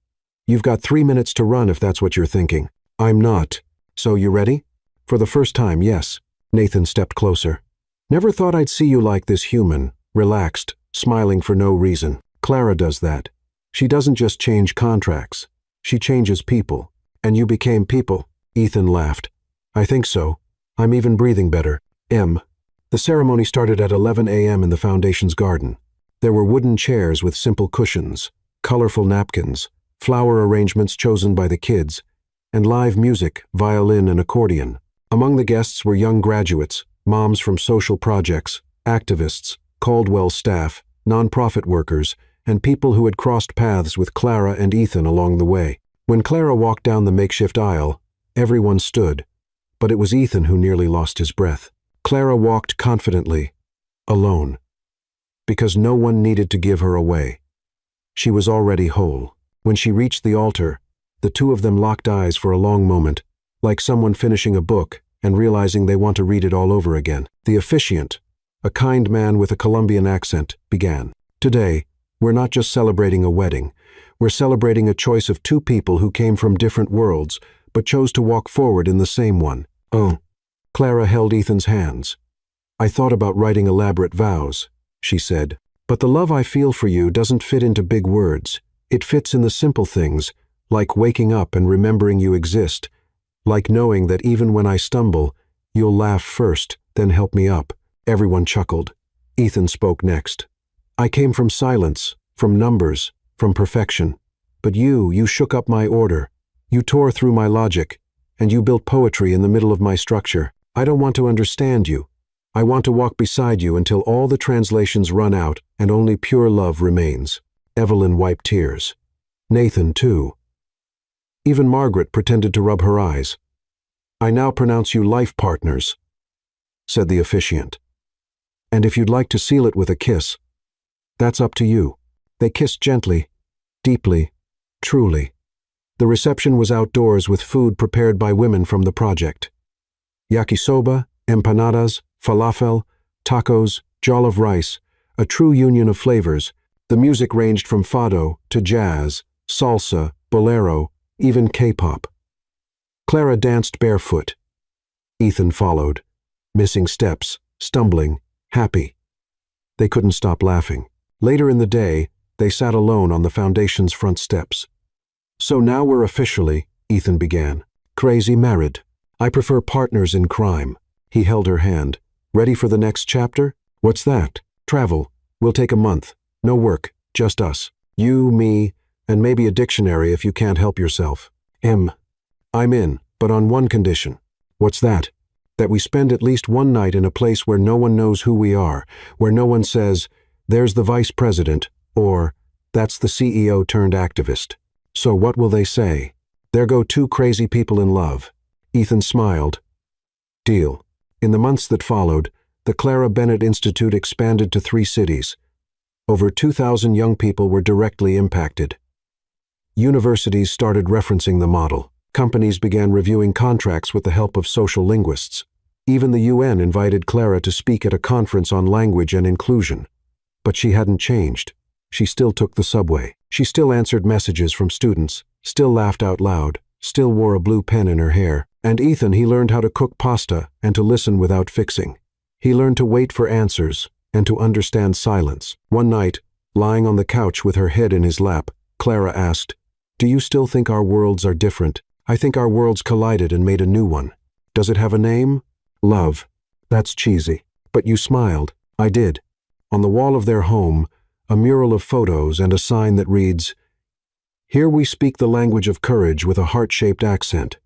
"You've got 3 minutes to run if that's what you're thinking." "I'm not. So you ready?" "For the first time, yes." Nathan stepped closer. Never thought I'd see you like this, human, relaxed, smiling for no reason. Clara does that. She doesn't just change contracts. She changes people. And you became people. Ethan laughed. I think so. I'm even breathing better. The ceremony started at 11 a.m. in the Foundation's garden. There were wooden chairs with simple cushions, colorful napkins, flower arrangements chosen by the kids, and live music, violin and accordion. Among the guests were young graduates, moms from social projects, activists, Caldwell staff, nonprofit workers, and people who had crossed paths with Clara and Ethan along the way. When Clara walked down the makeshift aisle, everyone stood, but it was Ethan who nearly lost his breath. Clara walked confidently, alone, because no one needed to give her away. She was already whole. When she reached the altar, the two of them locked eyes for a long moment, like someone finishing a book and realizing they want to read it all over again. The officiant, a kind man with a Colombian accent, began. Today, we're not just celebrating a wedding. We're celebrating a choice of two people who came from different worlds, but chose to walk forward in the same one. Oh. Clara held Ethan's hands. I thought about writing elaborate vows, she said, but the love I feel for you doesn't fit into big words. It fits in the simple things, like waking up and remembering you exist, like knowing that even when I stumble, you'll laugh first, then help me up. Everyone chuckled. Ethan spoke next. I came from silence, from numbers, from perfection. But you shook up my order. You tore through my logic, and you built poetry in the middle of my structure. I don't want to understand you. I want to walk beside you until all the translations run out and only pure love remains. Evelyn wiped tears. Nathan, too. Even Margaret pretended to rub her eyes. I now pronounce you life partners, said the officiant. And if you'd like to seal it with a kiss, that's up to you. They kissed gently, deeply, truly. The reception was outdoors with food prepared by women from the project. Yakisoba, empanadas, falafel, tacos, jollof rice, a true union of flavors. The music ranged from fado to jazz, salsa, bolero, even K-pop. Clara danced barefoot. Ethan followed, missing steps, stumbling, happy. They couldn't stop laughing. Later in the day, they sat alone on the Foundation's front steps. So now we're officially, Ethan began, crazy married. I prefer partners in crime. He held her hand. Ready for the next chapter? What's that? Travel. We'll take a month. No work. Just us. You, me, and maybe a dictionary if you can't help yourself. I'm in, but on one condition. What's that? That we spend at least one night in a place where no one knows who we are, where no one says, there's the vice president, or that's the CEO turned activist. So what will they say? There go two crazy people in love. Ethan smiled. Deal. In the months that followed, the Clara Bennett Institute expanded to 3 cities. Over 2,000 young people were directly impacted. Universities started referencing the model. Companies began reviewing contracts with the help of social linguists. Even the UN invited Clara to speak at a conference on language and inclusion. But she hadn't changed. She still took the subway. She still answered messages from students, still laughed out loud, still wore a blue pen in her hair. And Ethan, he learned how to cook pasta and to listen without fixing. He learned to wait for answers and to understand silence. One night, lying on the couch with her head in his lap, Clara asked, Do you still think our worlds are different? I think our worlds collided and made a new one. Does it have a name? Love. That's cheesy. But you smiled. I did. On the wall of their home, a mural of photos and a sign that reads, Here we speak the language of courage with a heart-shaped accent.